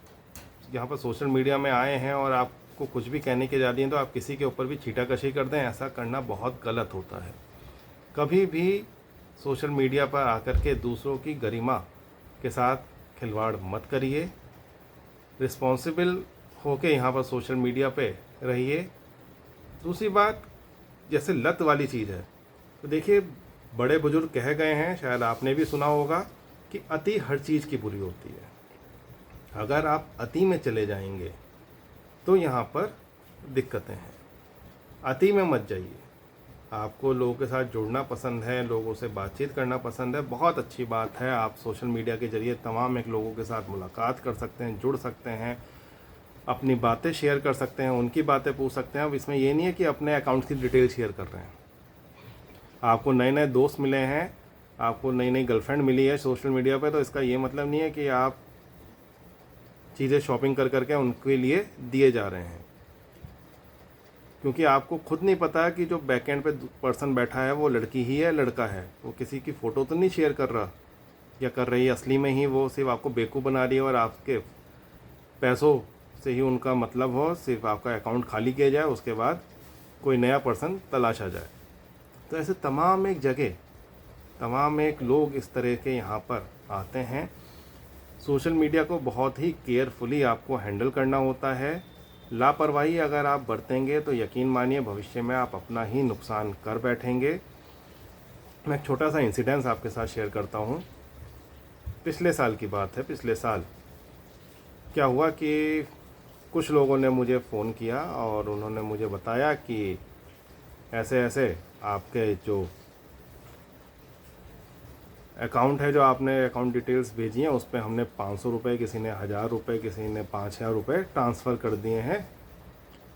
यहाँ पर सोशल मीडिया में आए हैं और आपको कुछ भी कहने की आज़ादी है तो आप किसी के ऊपर भी छीटाकशी कर दें, ऐसा करना बहुत गलत होता है। कभी भी सोशल मीडिया पर आकर के दूसरों की गरिमा के साथ खिलवाड़ मत करिए। रिस्पॉन्सिबल होके यहाँ पर सोशल मीडिया पे रहिए। दूसरी बात, जैसे लत वाली चीज़ है, तो देखिए बड़े बुजुर्ग कह गए हैं, शायद आपने भी सुना होगा कि अति हर चीज़ की बुरी होती है। अगर आप अति में चले जाएंगे तो यहाँ पर दिक्कतें हैं। अति में मत जाइए। आपको लोगों के साथ जुड़ना पसंद है, लोगों से बातचीत करना पसंद है, बहुत अच्छी बात है। आप सोशल मीडिया के ज़रिए तमाम एक लोगों के साथ मुलाकात कर सकते हैं, जुड़ सकते हैं, अपनी बातें शेयर कर सकते हैं, उनकी बातें पूछ सकते हैं। अब इसमें ये नहीं है कि अपने अकाउंट की डिटेल शेयर कर रहे हैं। आपको नए नए दोस्त मिले हैं, आपको नई नई गर्लफ्रेंड मिली है सोशल मीडिया पे, तो इसका ये मतलब नहीं है कि आप चीज़ें शॉपिंग कर करके उनके लिए दिए जा रहे हैं। क्योंकि आपको खुद नहीं पता कि जो बैकएंड पे पर्सन बैठा है वो लड़की ही है, लड़का है। वो किसी की फ़ोटो तो नहीं शेयर कर रहा या कर रही है, असली में ही वो सिर्फ आपको बेवकूफ़ बना रही है और आपके पैसों से ही उनका मतलब हो, सिर्फ आपका अकाउंट खाली किया जाए, उसके बाद कोई नया पर्सन तलाशा जाए। तो ऐसे तमाम एक जगह, तमाम एक लोग इस तरह के यहाँ पर आते हैं। सोशल मीडिया को बहुत ही केयरफुली आपको हैंडल करना होता है। लापरवाही अगर आप बरतेंगे तो यकीन मानिए भविष्य में आप अपना ही नुकसान कर बैठेंगे। मैं एक छोटा सा इंसिडेंस आपके साथ शेयर करता हूँ। पिछले साल की बात है। पिछले साल क्या हुआ कि कुछ लोगों ने मुझे फ़ोन किया और उन्होंने मुझे बताया कि ऐसे ऐसे आपके जो अकाउंट है, जो आपने अकाउंट डिटेल्स भेजी हैं, उस पर हमने 500 रुपये, किसी ने 1000 रुपये, किसी ने 5000 रुपये ट्रांसफ़र कर दिए हैं।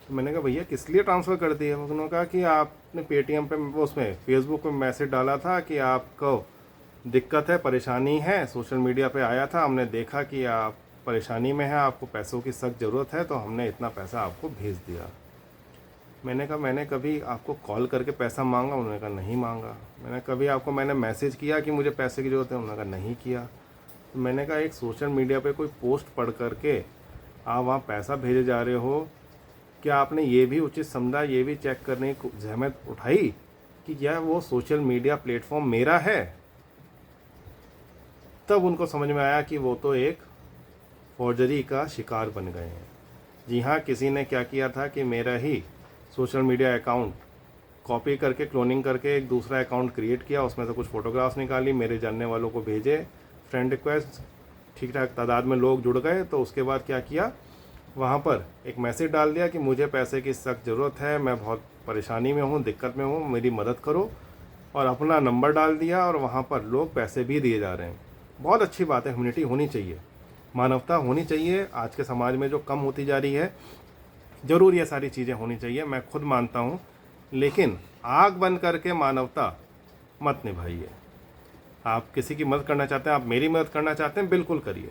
तो मैंने कहा भैया किस लिए ट्रांसफ़र कर दिए? उन्होंने कहा कि आपने पेटीएम पे, उसमें फेसबुक पे मैसेज डाला था कि आपको दिक्कत है, परेशानी है, सोशल मीडिया पे आया था, हमने देखा कि आप परेशानी में हैं, आपको पैसों की सख्त ज़रूरत है, तो हमने इतना पैसा आपको भेज दिया। मैंने कहा मैंने कभी आपको कॉल करके पैसा मांगा? उन्होंने कहा नहीं मांगा। मैंने कभी आपको मैंने मैसेज किया कि मुझे पैसे की ज़रूरत है? उन्होंने कहा नहीं किया। तो मैंने कहा एक सोशल मीडिया पे कोई पोस्ट पढ़ करके आप वहाँ पैसा भेजे जा रहे हो, क्या आपने ये भी उचित समझा, ये भी चेक करने की जहमत उठाई कि क्या वो सोशल मीडिया प्लेटफॉर्म मेरा है? तब उनको समझ में आया कि वो तो एक फॉर्जरी का शिकार बन गए हैं। जी हाँ, किसी ने क्या किया था कि मेरा ही सोशल मीडिया अकाउंट कॉपी करके, क्लोनिंग करके एक दूसरा अकाउंट क्रिएट किया, उसमें से कुछ फ़ोटोग्राफ्स निकाली, मेरे जानने वालों को भेजे, फ्रेंड रिक्वेस्ट, ठीक ठाक तादाद में लोग जुड़ गए। तो उसके बाद क्या किया, वहाँ पर एक मैसेज डाल दिया कि मुझे पैसे की सख्त ज़रूरत है, मैं बहुत परेशानी में हूँ, दिक्कत में हूँ, मेरी मदद करो, और अपना नंबर डाल दिया, और वहाँ पर लोग पैसे भी दिए जा रहे हैं। बहुत अच्छी बात है, ह्यूमैनिटी होनी चाहिए, मानवता होनी चाहिए। आज के समाज में जो कम होती जा रही है, ज़रूर ये सारी चीज़ें होनी चाहिए, मैं खुद मानता हूँ, लेकिन आग बन करके मानवता मत निभाइए। आप किसी की मदद करना चाहते हैं, आप मेरी मदद करना चाहते हैं, बिल्कुल करिए,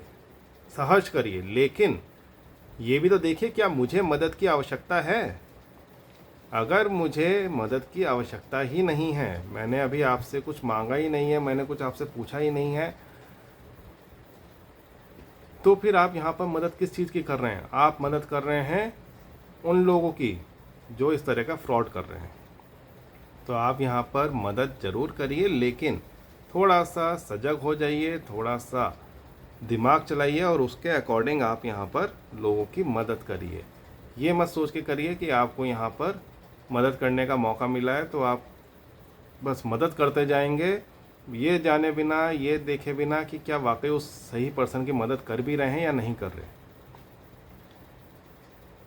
सहर्ष करिए, लेकिन ये भी तो देखिए क्या मुझे मदद की आवश्यकता है। अगर मुझे मदद की आवश्यकता ही नहीं है, मैंने अभी आपसे कुछ मांगा ही नहीं है, मैंने कुछ आपसे पूछा ही नहीं है, तो फिर आप यहाँ पर मदद किस चीज़ की कर रहे हैं? आप मदद कर रहे हैं उन लोगों की जो इस तरह का फ्रॉड कर रहे हैं। तो आप यहाँ पर मदद ज़रूर करिए, लेकिन थोड़ा सा सजग हो जाइए, थोड़ा सा दिमाग चलाइए, और उसके अकॉर्डिंग आप यहाँ पर लोगों की मदद करिए। ये मत सोच के करिए कि आपको यहाँ पर मदद करने का मौका मिला है तो आप बस मदद करते जाएंगे, ये जाने बिना, ये देखे बिना कि क्या वाकई उस सही पर्सन की मदद कर भी रहे हैं या नहीं कर रहे।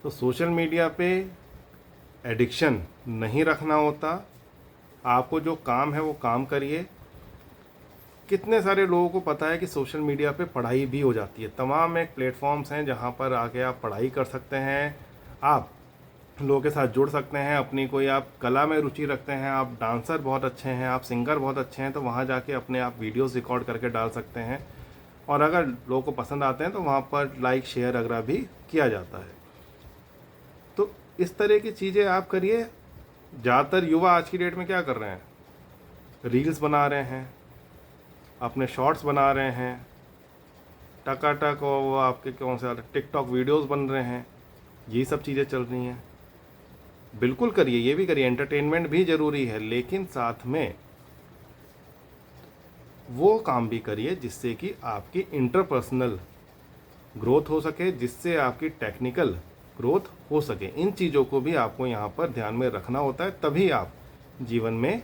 तो सोशल मीडिया पे एडिक्शन नहीं रखना होता। आपको जो काम है वो काम करिए। कितने सारे लोगों को पता है कि सोशल मीडिया पे पढ़ाई भी हो जाती है। तमाम एक प्लेटफॉर्म्स हैं जहाँ पर आके आप पढ़ाई कर सकते हैं, आप लोगों के साथ जुड़ सकते हैं। अपनी कोई आप कला में रुचि रखते हैं, आप डांसर बहुत अच्छे हैं, आप सिंगर बहुत अच्छे हैं, तो वहाँ जाके अपने आप वीडियोस रिकॉर्ड करके डाल सकते हैं, और अगर लोगों को पसंद आते हैं तो वहाँ पर लाइक, शेयर वगैरह भी किया जाता है। तो इस तरह की चीज़ें आप करिए। ज़्यादातर युवा आज की डेट में क्या कर रहे हैं, रील्स बना रहे हैं, अपने शॉर्ट्स बना रहे हैं, टकाटक और वो आपके कौन से टिकटॉक वीडियोस बन रहे हैं, ये सब चीज़ें चल रही हैं। बिल्कुल करिए, ये भी करिए, एंटरटेनमेंट भी ज़रूरी है, लेकिन साथ में वो काम भी करिए जिससे कि आपकी इंटरपर्सनल ग्रोथ हो सके, जिससे आपकी टेक्निकल ग्रोथ हो सके। इन चीज़ों को भी आपको यहाँ पर ध्यान में रखना होता है, तभी आप जीवन में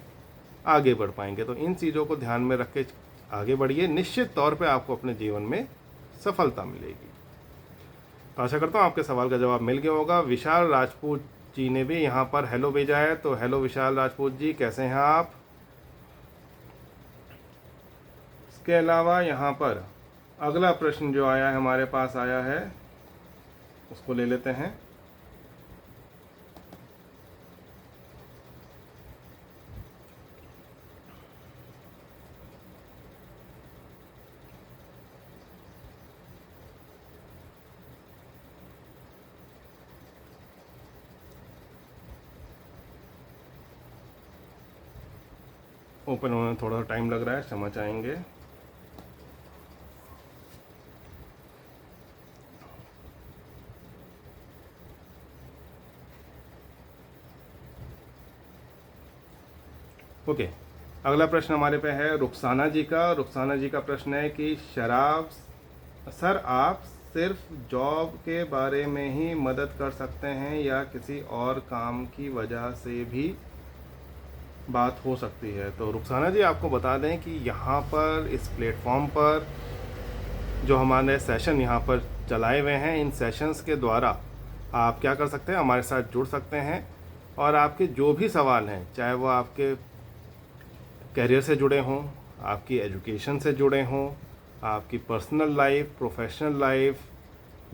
आगे बढ़ पाएंगे। तो इन चीज़ों को ध्यान में रख के आगे बढ़िए, निश्चित तौर पे आपको अपने जीवन में सफलता मिलेगी। तो आशा करता हूँ आपके सवाल का जवाब मिल गया होगा। विशाल राजपूत जी ने भी यहाँ पर हेलो भेजा है, तो हेलो विशाल राजपूत जी, कैसे हैं आप। इसके अलावा यहाँ पर अगला प्रश्न जो आया है, हमारे पास आया है, उसको ले लेते हैं। ओपन होने में थोड़ा सा टाइम लग रहा है, क्षमा चाहेंगे। ओके, अगला प्रश्न हमारे पे है रुखसाना जी का। रुखसाना जी का प्रश्न है कि शराब सर, आप सिर्फ जॉब के बारे में ही मदद कर सकते हैं या किसी और काम की वजह से भी बात हो सकती है। तो रुखसाना जी, आपको बता दें कि यहाँ पर इस प्लेटफॉर्म पर जो हमारे सेशन यहाँ पर चलाए हुए हैं, इन सेशंस के द्वारा आप क्या कर सकते हैं, हमारे साथ जुड़ सकते हैं और आपके जो भी सवाल हैं, चाहे वो आपके करियर से जुड़े हों, आपकी एजुकेशन से जुड़े हों, आपकी personal life, professional life,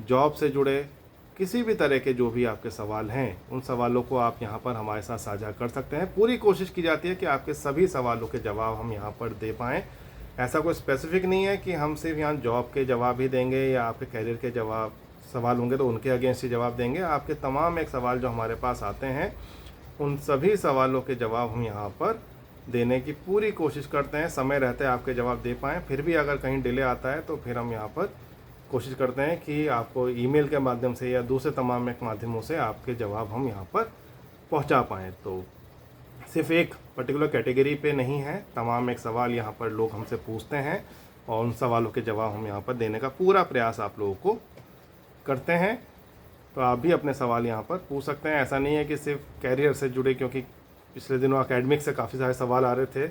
job से जुड़े किसी भी तरह के जो भी आपके सवाल हैं, उन सवालों को आप यहाँ पर हमारे साथ साझा कर सकते हैं। पूरी कोशिश की जाती है कि आपके सभी सवालों के जवाब हम यहाँ पर दे पाएँ। ऐसा कोई स्पेसिफिक नहीं है कि हम सिर्फ यहाँ जॉब के जवाब ही देंगे या आपके करियर के जवाब सवाल होंगे तो उनके अगेंस्ट ही जवाब देंगे। आपके तमाम एक सवाल जो हमारे पास आते हैं, उन सभी सवालों के जवाब हम यहाँ पर देने की पूरी कोशिश करते हैं। समय रहते आपके जवाब दे पाएँ, फिर भी अगर कहीं डिले आता है तो फिर हम यहाँ पर कोशिश करते हैं कि आपको ईमेल के माध्यम से या दूसरे तमाम एक माध्यमों से आपके जवाब हम यहाँ पर पहुँचा पाएँ। तो सिर्फ एक पर्टिकुलर कैटेगरी पे नहीं है, तमाम एक सवाल यहाँ पर लोग हमसे पूछते हैं और उन सवालों के जवाब हम यहाँ पर देने का पूरा प्रयास आप लोगों को करते हैं। तो आप भी अपने सवाल यहाँ पर पूछ सकते हैं। ऐसा नहीं है कि सिर्फ कैरियर से जुड़े, क्योंकि पिछले दिनों एकेडमिक्स से काफ़ी सारे सवाल आ रहे थे,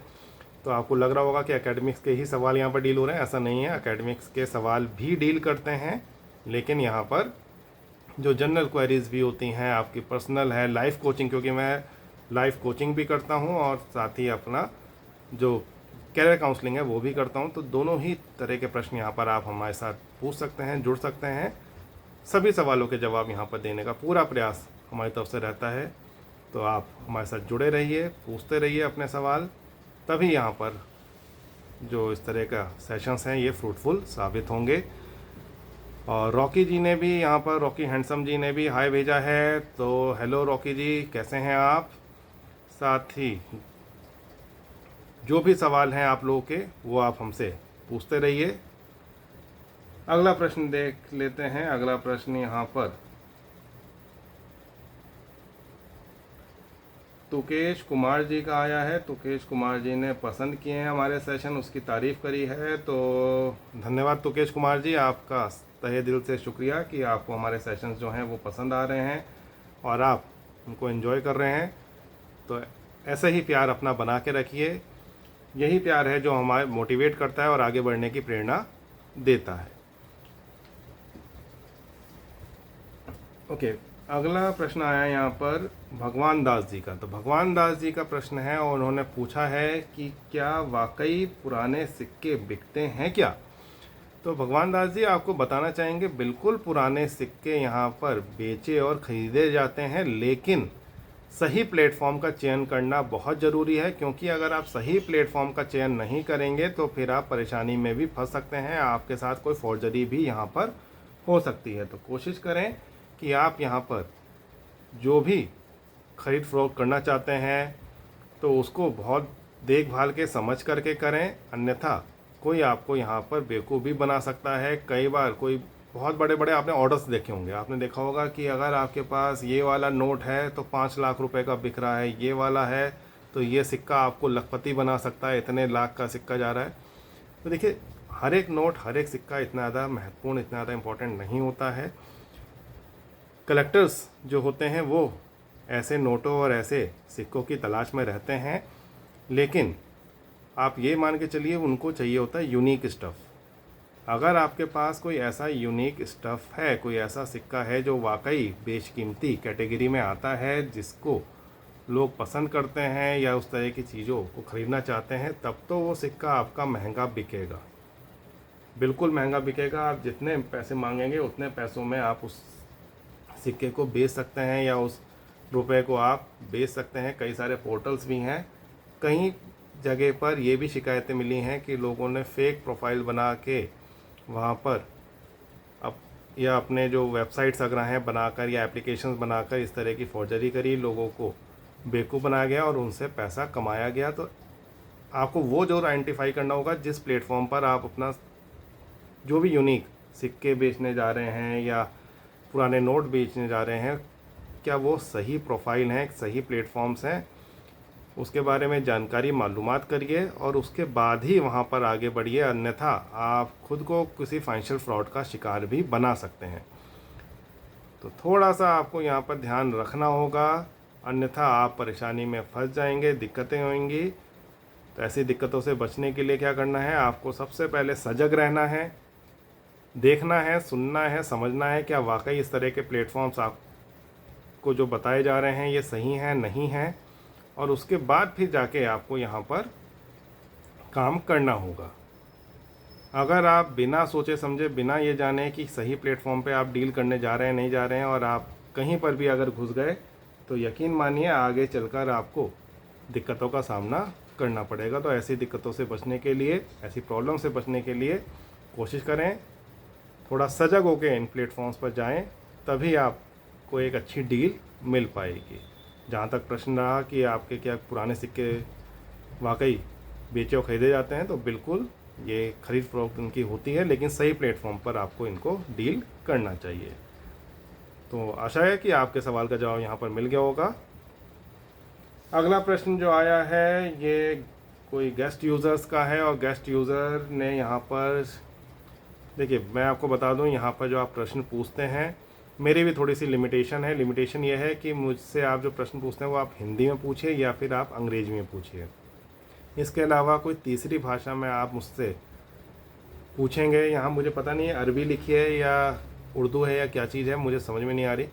तो आपको लग रहा होगा कि एकेडमिक्स के ही सवाल यहाँ पर डील हो रहे हैं। ऐसा नहीं है, एकेडमिक्स के सवाल भी डील करते हैं, लेकिन यहाँ पर जो जनरल क्वेरीज भी होती हैं, आपकी पर्सनल है, लाइफ कोचिंग, क्योंकि मैं लाइफ कोचिंग भी करता हूँ और साथ ही अपना जो कैरियर काउंसलिंग है वो भी करता हूँ। तो दोनों ही तरह के प्रश्न यहाँ पर आप हमारे साथ पूछ सकते हैं, जुड़ सकते हैं। सभी सवालों के जवाब यहाँ पर देने का पूरा प्रयास हमारी तरफ से रहता है। तो आप हमारे साथ जुड़े रहिए, पूछते रहिए अपने सवाल, तभी यहाँ पर जो इस तरह का सेशंस हैं ये फ्रूटफुल साबित होंगे। और रॉकी जी ने भी यहाँ पर, रॉकी हैंडसम जी ने भी हाय भेजा है। तो हेलो रॉकी जी, कैसे हैं आप। साथ ही जो भी सवाल हैं आप लोगों के, वो आप हमसे पूछते रहिए। अगला प्रश्न देख लेते हैं। अगला प्रश्न यहाँ पर तुकेश कुमार जी का आया है। तुकेश कुमार जी ने पसंद किए हैं हमारे सेशन, उसकी तारीफ़ करी है। तो धन्यवाद तुकेश कुमार जी, आपका तहे दिल से शुक्रिया कि आपको हमारे सेशंस जो हैं वो पसंद आ रहे हैं और आप उनको एंजॉय कर रहे हैं। तो ऐसे ही प्यार अपना बना के रखिए। यही प्यार है जो हमारे मोटिवेट करता है और आगे बढ़ने की प्रेरणा देता है। ओके, अगला प्रश्न आया यहाँ पर भगवान दास जी का। तो भगवान दास जी का प्रश्न है और उन्होंने पूछा है कि क्या वाकई पुराने सिक्के बिकते हैं क्या। तो भगवान दास जी आपको बताना चाहेंगे, बिल्कुल पुराने सिक्के यहाँ पर बेचे और ख़रीदे जाते हैं, लेकिन सही प्लेटफॉर्म का चयन करना बहुत ज़रूरी है। क्योंकि अगर आप सही प्लेटफॉर्म का चयन नहीं करेंगे तो फिर आप परेशानी में भी फंस सकते हैं, आपके साथ कोई फॉर्जरी भी यहाँ पर हो सकती है। तो कोशिश करें कि आप यहाँ पर जो भी ख़रीद फ़रोख्त करना चाहते हैं तो उसको बहुत देखभाल के समझ करके करें, अन्यथा कोई आपको यहाँ पर बेवकूफ़ भी बना सकता है। कई बार कोई बहुत बड़े बड़े आपने ऑर्डर्स देखे होंगे, आपने देखा होगा कि अगर आपके पास ये वाला नोट है तो 5 लाख रुपए का बिक रहा है, ये वाला है तो ये सिक्का आपको लखपति बना सकता है, इतने लाख का सिक्का जा रहा है। तो देखिए, हर एक नोट, हर एक सिक्का इतना ज़्यादा महत्वपूर्ण, इतना ज़्यादा इम्पोर्टेंट नहीं होता है। कलेक्टर्स जो होते हैं वो ऐसे नोटों और ऐसे सिक्कों की तलाश में रहते हैं, लेकिन आप ये मान के चलिए उनको चाहिए होता है यूनिक स्टफ़। अगर आपके पास कोई ऐसा यूनिक स्टफ़ है, कोई ऐसा सिक्का है जो वाकई बेशकीमती कैटेगरी में आता है, जिसको लोग पसंद करते हैं या उस तरह की चीज़ों को ख़रीदना चाहते हैं, तब तो वो सिक्का आपका महंगा बिकेगा, बिल्कुल महंगा बिकेगा। आप जितने पैसे मांगेंगे उतने पैसों में आप उस सिक्के को बेच सकते हैं या उस रुपए को आप बेच सकते हैं। कई सारे पोर्टल्स भी हैं। कई जगह पर ये भी शिकायतें मिली हैं कि लोगों ने फेक प्रोफाइल बना के वहाँ पर या अपने जो वेबसाइट्स अगर हैं बनाकर या एप्लीकेशंस बनाकर इस तरह की फॉर्जरी करी, लोगों को बेवकूफ़ बनाया गया और उनसे पैसा कमाया गया। तो आपको वो जो आइडेंटिफाई करना होगा जिस प्लेटफॉर्म पर आप अपना जो भी यूनिक सिक्के बेचने जा रहे हैं या पुराने नोट बेचने जा रहे हैं, क्या वो सही प्रोफाइल हैं, सही प्लेटफॉर्म्स हैं, उसके बारे में जानकारी मालूमात करिए और उसके बाद ही वहाँ पर आगे बढ़िए, अन्यथा आप खुद को किसी फाइनेंशियल फ्रॉड का शिकार भी बना सकते हैं। तो थोड़ा सा आपको यहाँ पर ध्यान रखना होगा, अन्यथा आप परेशानी में फंस जाएंगे, दिक्कतें होंगी। तो ऐसी दिक्कतों से बचने के लिए क्या करना है, आपको सबसे पहले सजग रहना है, देखना है, सुनना है, समझना है क्या वाकई इस तरह के प्लेटफॉर्म्स आपको जो बताए जा रहे हैं ये सही हैं नहीं हैं, और उसके बाद फिर जाके आपको यहाँ पर काम करना होगा। अगर आप बिना सोचे समझे, बिना ये जाने कि सही प्लेटफॉर्म पे आप डील करने जा रहे हैं नहीं जा रहे हैं, और आप कहीं पर भी अगर घुस गए, तो यकीन मानिए आगे चलकर आपको दिक्कतों का सामना करना पड़ेगा। तो ऐसी दिक्कतों से बचने के लिए, ऐसी प्रॉब्लम से बचने के लिए कोशिश करें, थोड़ा सजग होकर इन प्लेटफॉर्म्स पर जाएं, तभी आपको एक अच्छी डील मिल पाएगी। जहाँ तक प्रश्न रहा कि आपके क्या पुराने सिक्के वाकई बेचे और ख़रीदे जाते हैं, तो बिल्कुल ये खरीद फरोख्त उनकी होती है, लेकिन सही प्लेटफॉर्म पर आपको इनको डील करना चाहिए। तो आशा है कि आपके सवाल का जवाब यहाँ पर मिल गया होगा। अगला प्रश्न जो आया है ये कोई गेस्ट यूज़र्स का है, और गेस्ट यूज़र ने यहाँ पर, देखिए मैं आपको बता दूँ, यहाँ पर जो आप प्रश्न पूछते हैं मेरी भी थोड़ी सी लिमिटेशन है। लिमिटेशन ये है कि मुझसे आप जो प्रश्न पूछते हैं वो आप हिंदी में पूछिए या फिर आप अंग्रेजी में पूछिए। इसके अलावा कोई तीसरी भाषा में आप मुझसे पूछेंगे, यहाँ मुझे पता नहीं है अरबी लिखी है या उर्दू है या क्या चीज़ है, मुझे समझ में नहीं आ रही।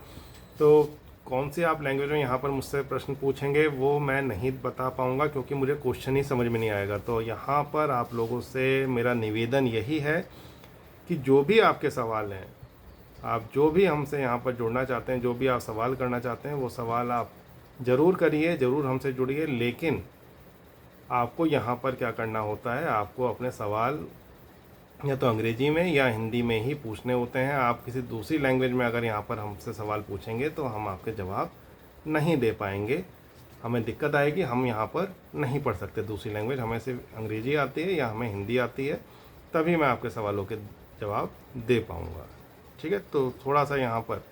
तो कौन सी आप लैंग्वेज में यहाँ पर मुझसे प्रश्न पूछेंगे वो मैं नहीं बता पाऊँगा, क्योंकि मुझे क्वेश्चन ही समझ में नहीं आएगा। तो यहाँ पर आप लोगों से मेरा निवेदन यही है कि जो भी आपके सवाल हैं, आप जो भी हमसे यहाँ पर जुड़ना चाहते हैं, जो भी आप सवाल करना चाहते हैं, वो सवाल आप ज़रूर करिए, ज़रूर हमसे जुड़िए। लेकिन आपको यहाँ पर क्या करना होता है, आपको अपने सवाल या तो अंग्रेजी में या हिंदी में ही पूछने होते हैं। आप किसी दूसरी लैंग्वेज में अगर यहाँ पर हमसे सवाल पूछेंगे तो हम आपके जवाब नहीं दे पाएंगे, हमें दिक्कत आएगी, हम यहाँ पर नहीं पढ़ सकते दूसरी लैंग्वेज, हमें सिर्फ अंग्रेजी आती है या हमें हिंदी आती है, तभी मैं आपके सवालों के जवाब दे पाऊँगा। ठीक है, तो थोड़ा सा यहाँ पर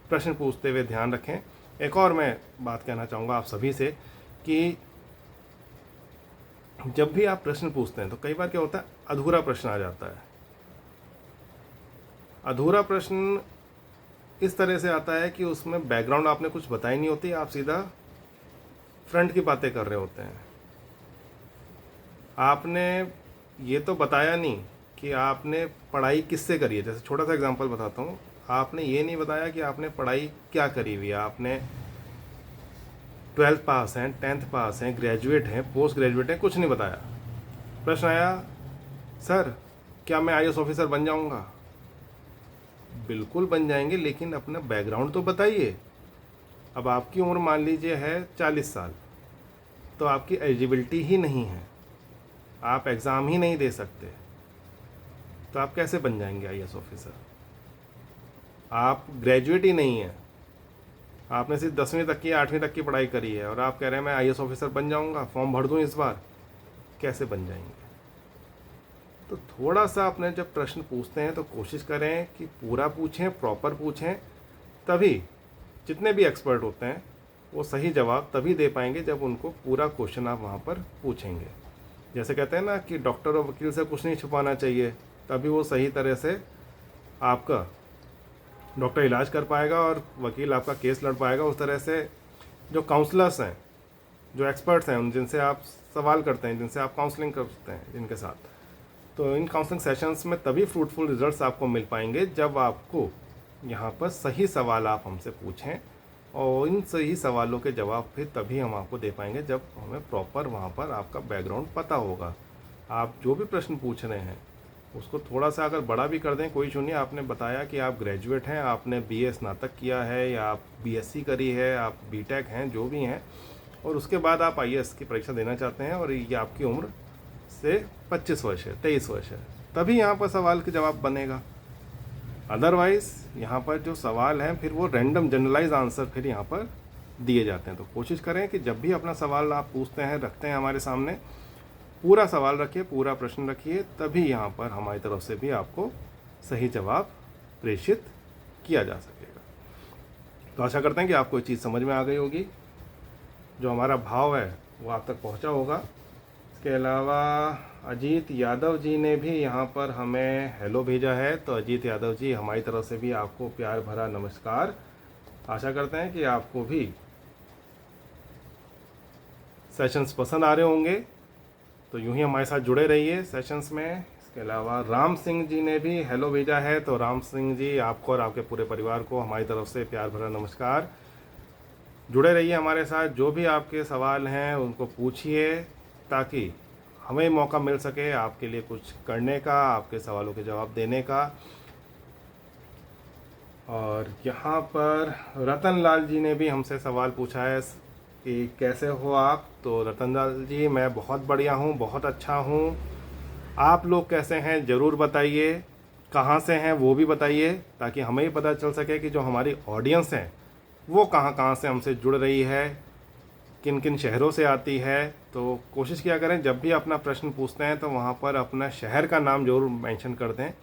प्रश्न पूछते हुए ध्यान रखें। एक और मैं बात कहना चाहूँगा आप सभी से कि जब भी आप प्रश्न पूछते हैं तो कई बार क्या होता है, अधूरा प्रश्न आ जाता है। अधूरा प्रश्न इस तरह से आता है कि उसमें बैकग्राउंड आपने कुछ बताई नहीं होती, आप सीधा फ्रंट की बातें कर रहे होते हैं। आपने ये तो बताया नहीं कि आपने पढ़ाई किससे करी है। जैसे छोटा सा एग्जांपल बताता हूँ, आपने ये नहीं बताया कि आपने पढ़ाई क्या करी हुई है, आपने 12th पास हैं, 10th पास हैं, ग्रेजुएट हैं, पोस्ट ग्रेजुएट हैं, कुछ नहीं बताया। प्रश्न आया, सर क्या मैं IAS ऑफिसर बन जाऊंगा? बिल्कुल बन जाएंगे, लेकिन अपना बैकग्राउंड तो बताइए। अब आपकी उम्र मान लीजिए है 40 साल, तो आपकी एलिजिबिलिटी ही नहीं है, आप एग्ज़ाम ही नहीं दे सकते, तो आप कैसे बन जाएंगे IAS ऑफिसर? आप ग्रेजुएट ही नहीं हैं, आपने सिर्फ 10वीं तक की 8वीं तक की पढ़ाई करी है और आप कह रहे हैं मैं आईएएस ऑफिसर बन जाऊंगा, फॉर्म भर दूं इस बार, कैसे बन जाएंगे? तो थोड़ा सा अपने जब प्रश्न पूछते हैं तो कोशिश करें कि पूरा पूछें, प्रॉपर पूछें, तभी जितने भी एक्सपर्ट होते हैं वो सही जवाब तभी दे पाएंगे जब उनको पूरा क्वेश्चन आप वहाँ पर पूछेंगे। जैसे कहते हैं ना कि डॉक्टर और वकील से कुछ नहीं छुपाना चाहिए, तभी वो सही तरह से आपका डॉक्टर इलाज कर पाएगा और वकील आपका केस लड़ पाएगा। उस तरह से जो काउंसलर्स हैं, जो एक्सपर्ट्स हैं, उन जिनसे आप सवाल करते हैं, जिनसे आप काउंसलिंग करते हैं जिनके साथ, तो इन काउंसलिंग सेशंस में तभी फ्रूटफुल रिजल्ट्स आपको मिल पाएंगे जब आपको यहाँ पर सही सवाल आप हमसे पूछें, और इन सही सवालों के जवाब फिर तभी हम आपको दे पाएंगे जब हमें प्रॉपर वहाँ पर आपका बैकग्राउंड पता होगा। आप जो भी प्रश्न पूछ रहे हैं उसको थोड़ा सा अगर बड़ा भी कर दें, कोई इशू नहीं। आपने बताया कि आप ग्रेजुएट हैं, आपने बीए स्नातक किया है या आप बीएससी करी है, आप बीटेक हैं, जो भी हैं, और उसके बाद आप आईएएस की परीक्षा देना चाहते हैं और ये आपकी उम्र से 25 वर्ष है, 23 वर्ष है, तभी यहाँ पर सवाल के जवाब बनेगा। अदरवाइज़ यहाँ पर जो सवाल हैं फिर वो रैंडम जनरलाइज आंसर फिर यहाँ पर दिए जाते हैं। तो कोशिश करें कि जब भी अपना सवाल आप पूछते हैं, रखते हैं हमारे सामने, पूरा सवाल रखिए, पूरा प्रश्न रखिए, तभी यहाँ पर हमारी तरफ से भी आपको सही जवाब प्रेषित किया जा सकेगा। तो आशा करते हैं कि आपको ये चीज़ समझ में आ गई होगी, जो हमारा भाव है वो आप तक पहुँचा होगा। इसके अलावा अजीत यादव जी ने भी यहाँ पर हमें हेलो भेजा है, तो अजीत यादव जी, हमारी तरफ से भी आपको प्यार भरा नमस्कार। आशा करते हैं कि आपको भी सेशंस पसंद आ रहे होंगे, तो यूं ही हमारे साथ जुड़े रहिए सेशंस में। इसके अलावा राम सिंह जी ने भी हेलो भेजा है, तो राम सिंह जी, आपको और आपके पूरे परिवार को हमारी तरफ से प्यार भरा नमस्कार। जुड़े रहिए हमारे साथ, जो भी आपके सवाल हैं उनको पूछिए, ताकि हमें मौका मिल सके आपके लिए कुछ करने का, आपके सवालों के जवाब देने का। और यहाँ पर रतन लाल जी ने भी हमसे सवाल पूछा है कि कैसे हो आप। तो रतन लाल जी, मैं बहुत बढ़िया हूँ, बहुत अच्छा हूँ। आप लोग कैसे हैं ज़रूर बताइए, कहाँ से हैं वो भी बताइए, ताकि हमें ही पता चल सके कि जो हमारी ऑडियंस है वो कहाँ कहाँ से हमसे जुड़ रही है, किन किन शहरों से आती है। तो कोशिश किया करें जब भी अपना प्रश्न पूछते हैं तो वहाँ पर अपना शहर का नाम ज़रूर मेंशन कर दें,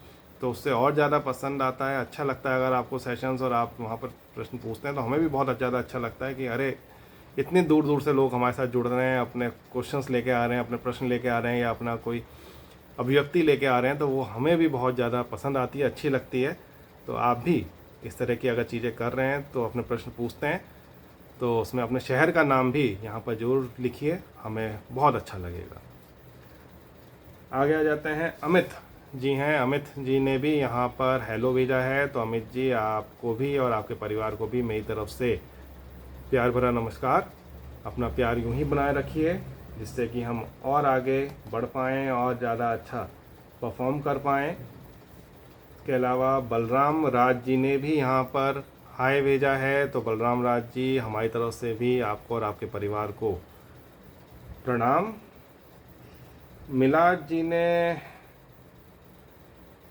तो उससे और ज़्यादा पसंद आता है, अच्छा लगता है। अगर आपको सेशंस और आप वहाँ पर प्रश्न पूछते हैं तो हमें भी बहुत ज़्यादा अच्छा लगता है कि अरे इतनी दूर दूर से लोग हमारे साथ जुड़ रहे हैं, अपने क्वेश्चंस लेके आ रहे हैं, अपने प्रश्न लेके आ रहे हैं, या अपना कोई अभिव्यक्ति लेके आ रहे हैं, तो वो हमें भी बहुत ज़्यादा पसंद आती है, अच्छी लगती है। तो आप भी इस तरह की अगर चीज़ें कर रहे हैं, तो अपने प्रश्न पूछते हैं तो उसमें अपने शहर का नाम भी यहाँ पर ज़रूर लिखिए, हमें बहुत अच्छा लगेगा। आगे आ जाते हैं, अमित जी हैं। अमित जी ने भी यहाँ पर हेलो भेजा है, तो अमित जी, आपको भी और आपके परिवार को भी मेरी तरफ से प्यार भरा नमस्कार। अपना प्यार यूं ही बनाए रखिए, जिससे कि हम और आगे बढ़ पाएँ और ज़्यादा अच्छा परफॉर्म कर पाएँ। इसके अलावा बलराम राज जी ने भी यहाँ पर हाय भेजा है, तो बलराम राज जी, हमारी तरफ से भी आपको और आपके परिवार को प्रणाम। मिलाद जी ने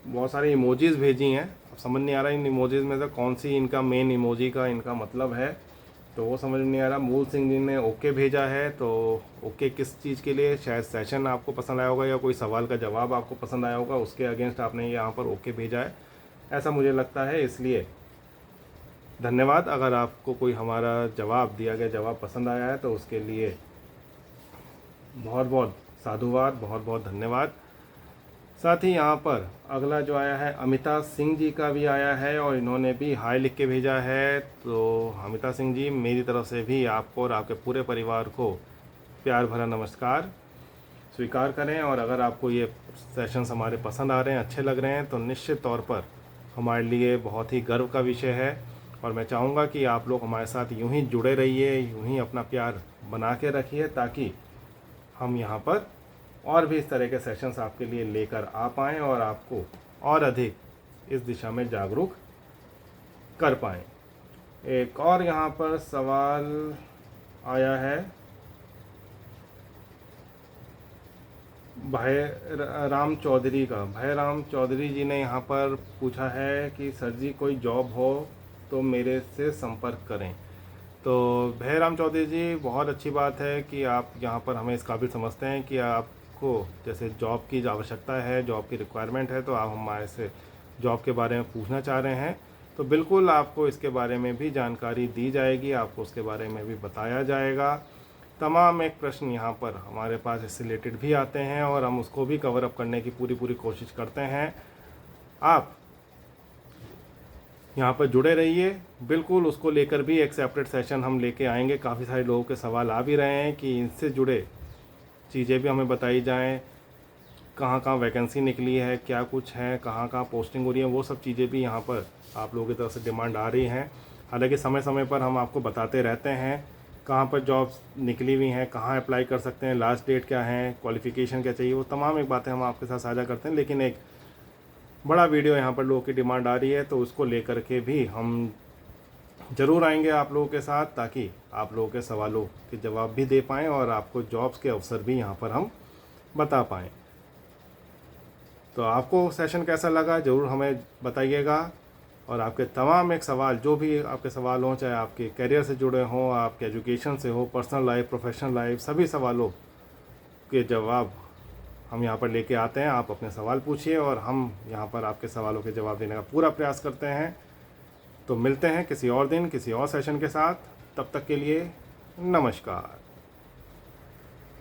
बहुत सारी इमोजीज़ भेजी हैं, अब समझ नहीं आ रहा इन इमोजीज़ में से कौन सी इनका मेन इमोजी का इनका मतलब है, तो वो समझ नहीं आ रहा। मूल सिंह जी ने ओके भेजा है, तो ओके किस चीज़ के लिए? शायद सेशन आपको पसंद आया होगा या कोई सवाल का जवाब आपको पसंद आया होगा, उसके अगेंस्ट आपने यहाँ पर ओके भेजा है, ऐसा मुझे लगता है। इसलिए धन्यवाद। अगर आपको कोई हमारा जवाब दिया गया जवाब पसंद आया है तो उसके लिए बहुत बहुत साधुवाद, बहुत बहुत धन्यवाद। साथ ही यहाँ पर अगला जो आया है, अमिता सिंह जी का भी आया है, और इन्होंने भी हाय लिख के भेजा है। तो अमिता सिंह जी, मेरी तरफ से भी आपको और आपके पूरे परिवार को प्यार भरा नमस्कार स्वीकार करें। और अगर आपको ये सेशंस हमारे पसंद आ रहे हैं, अच्छे लग रहे हैं, तो निश्चित तौर पर हमारे लिए बहुत ही गर्व का विषय है, और मैं चाहूँगा कि आप लोग हमारे साथ यूं ही जुड़े रहिए, यूं ही अपना प्यार बना के रखिए, ताकि हम यहाँ पर और भी इस तरह के सेशंस आपके लिए लेकर आ पाएँ और आपको और अधिक इस दिशा में जागरूक कर पाएँ। एक और यहाँ पर सवाल आया है, भय राम चौधरी का। भय राम चौधरी जी ने यहाँ पर पूछा है कि सर जी, कोई जॉब हो तो मेरे से संपर्क करें। तो भैराम चौधरी जी, बहुत अच्छी बात है कि आप यहाँ पर हमें इस काबिल समझते हैं कि आपको जैसे जॉब की आवश्यकता है, जॉब की रिक्वायरमेंट है, तो आप हमारे से जॉब के बारे में पूछना चाह रहे हैं। तो बिल्कुल आपको इसके बारे में भी जानकारी दी जाएगी, आपको उसके बारे में भी बताया जाएगा। तमाम एक प्रश्न यहाँ पर हमारे पास इससे रिलेटेड भी आते हैं और हम उसको भी कवर अप करने की पूरी कोशिश करते हैं। आप यहाँ पर जुड़े रहिए, बिल्कुल उसको लेकर भी एक सेपरेट सेशन हम लेके आएंगे। काफ़ी सारे लोगों के सवाल आ भी रहे हैं कि इनसे जुड़े चीज़ें भी हमें बताई जाएं, कहाँ कहाँ वैकेंसी निकली है, क्या कुछ है, कहाँ कहाँ पोस्टिंग हो रही है, वो सब चीज़ें भी यहाँ पर आप लोगों की तरफ से डिमांड आ रही हैं। हालांकि समय समय पर हम आपको बताते रहते हैं कहाँ पर जॉब्स निकली हुई हैं, कहाँ अप्लाई कर सकते हैं, लास्ट डेट क्या है, क्वालिफ़िकेशन क्या चाहिए, वो तमाम एक बातें हम आपके साथ साझा करते हैं। लेकिन एक बड़ा वीडियो यहाँ पर लोगों की डिमांड आ रही है, तो उसको लेकर के भी हम ज़रूर आएंगे आप लोगों के साथ, ताकि आप लोगों के सवालों के जवाब भी दे पाएँ और आपको जॉब्स के अवसर भी यहाँ पर हम बता पाएँ। तो आपको सेशन कैसा लगा ज़रूर हमें बताइएगा। और आपके तमाम एक सवाल, जो भी आपके सवाल हों, चाहे आपके करियर से जुड़े हों, आपके एजुकेशन से हो, पर्सनल लाइफ, प्रोफेशनल लाइफ, सभी सवालों के जवाब हम यहाँ पर लेके आते हैं। आप अपने सवाल पूछिए और हम यहाँ पर आपके सवालों के जवाब देने का पूरा प्रयास करते हैं। तो मिलते हैं किसी और दिन किसी और सेशन के साथ। तब तक के लिए नमस्कार।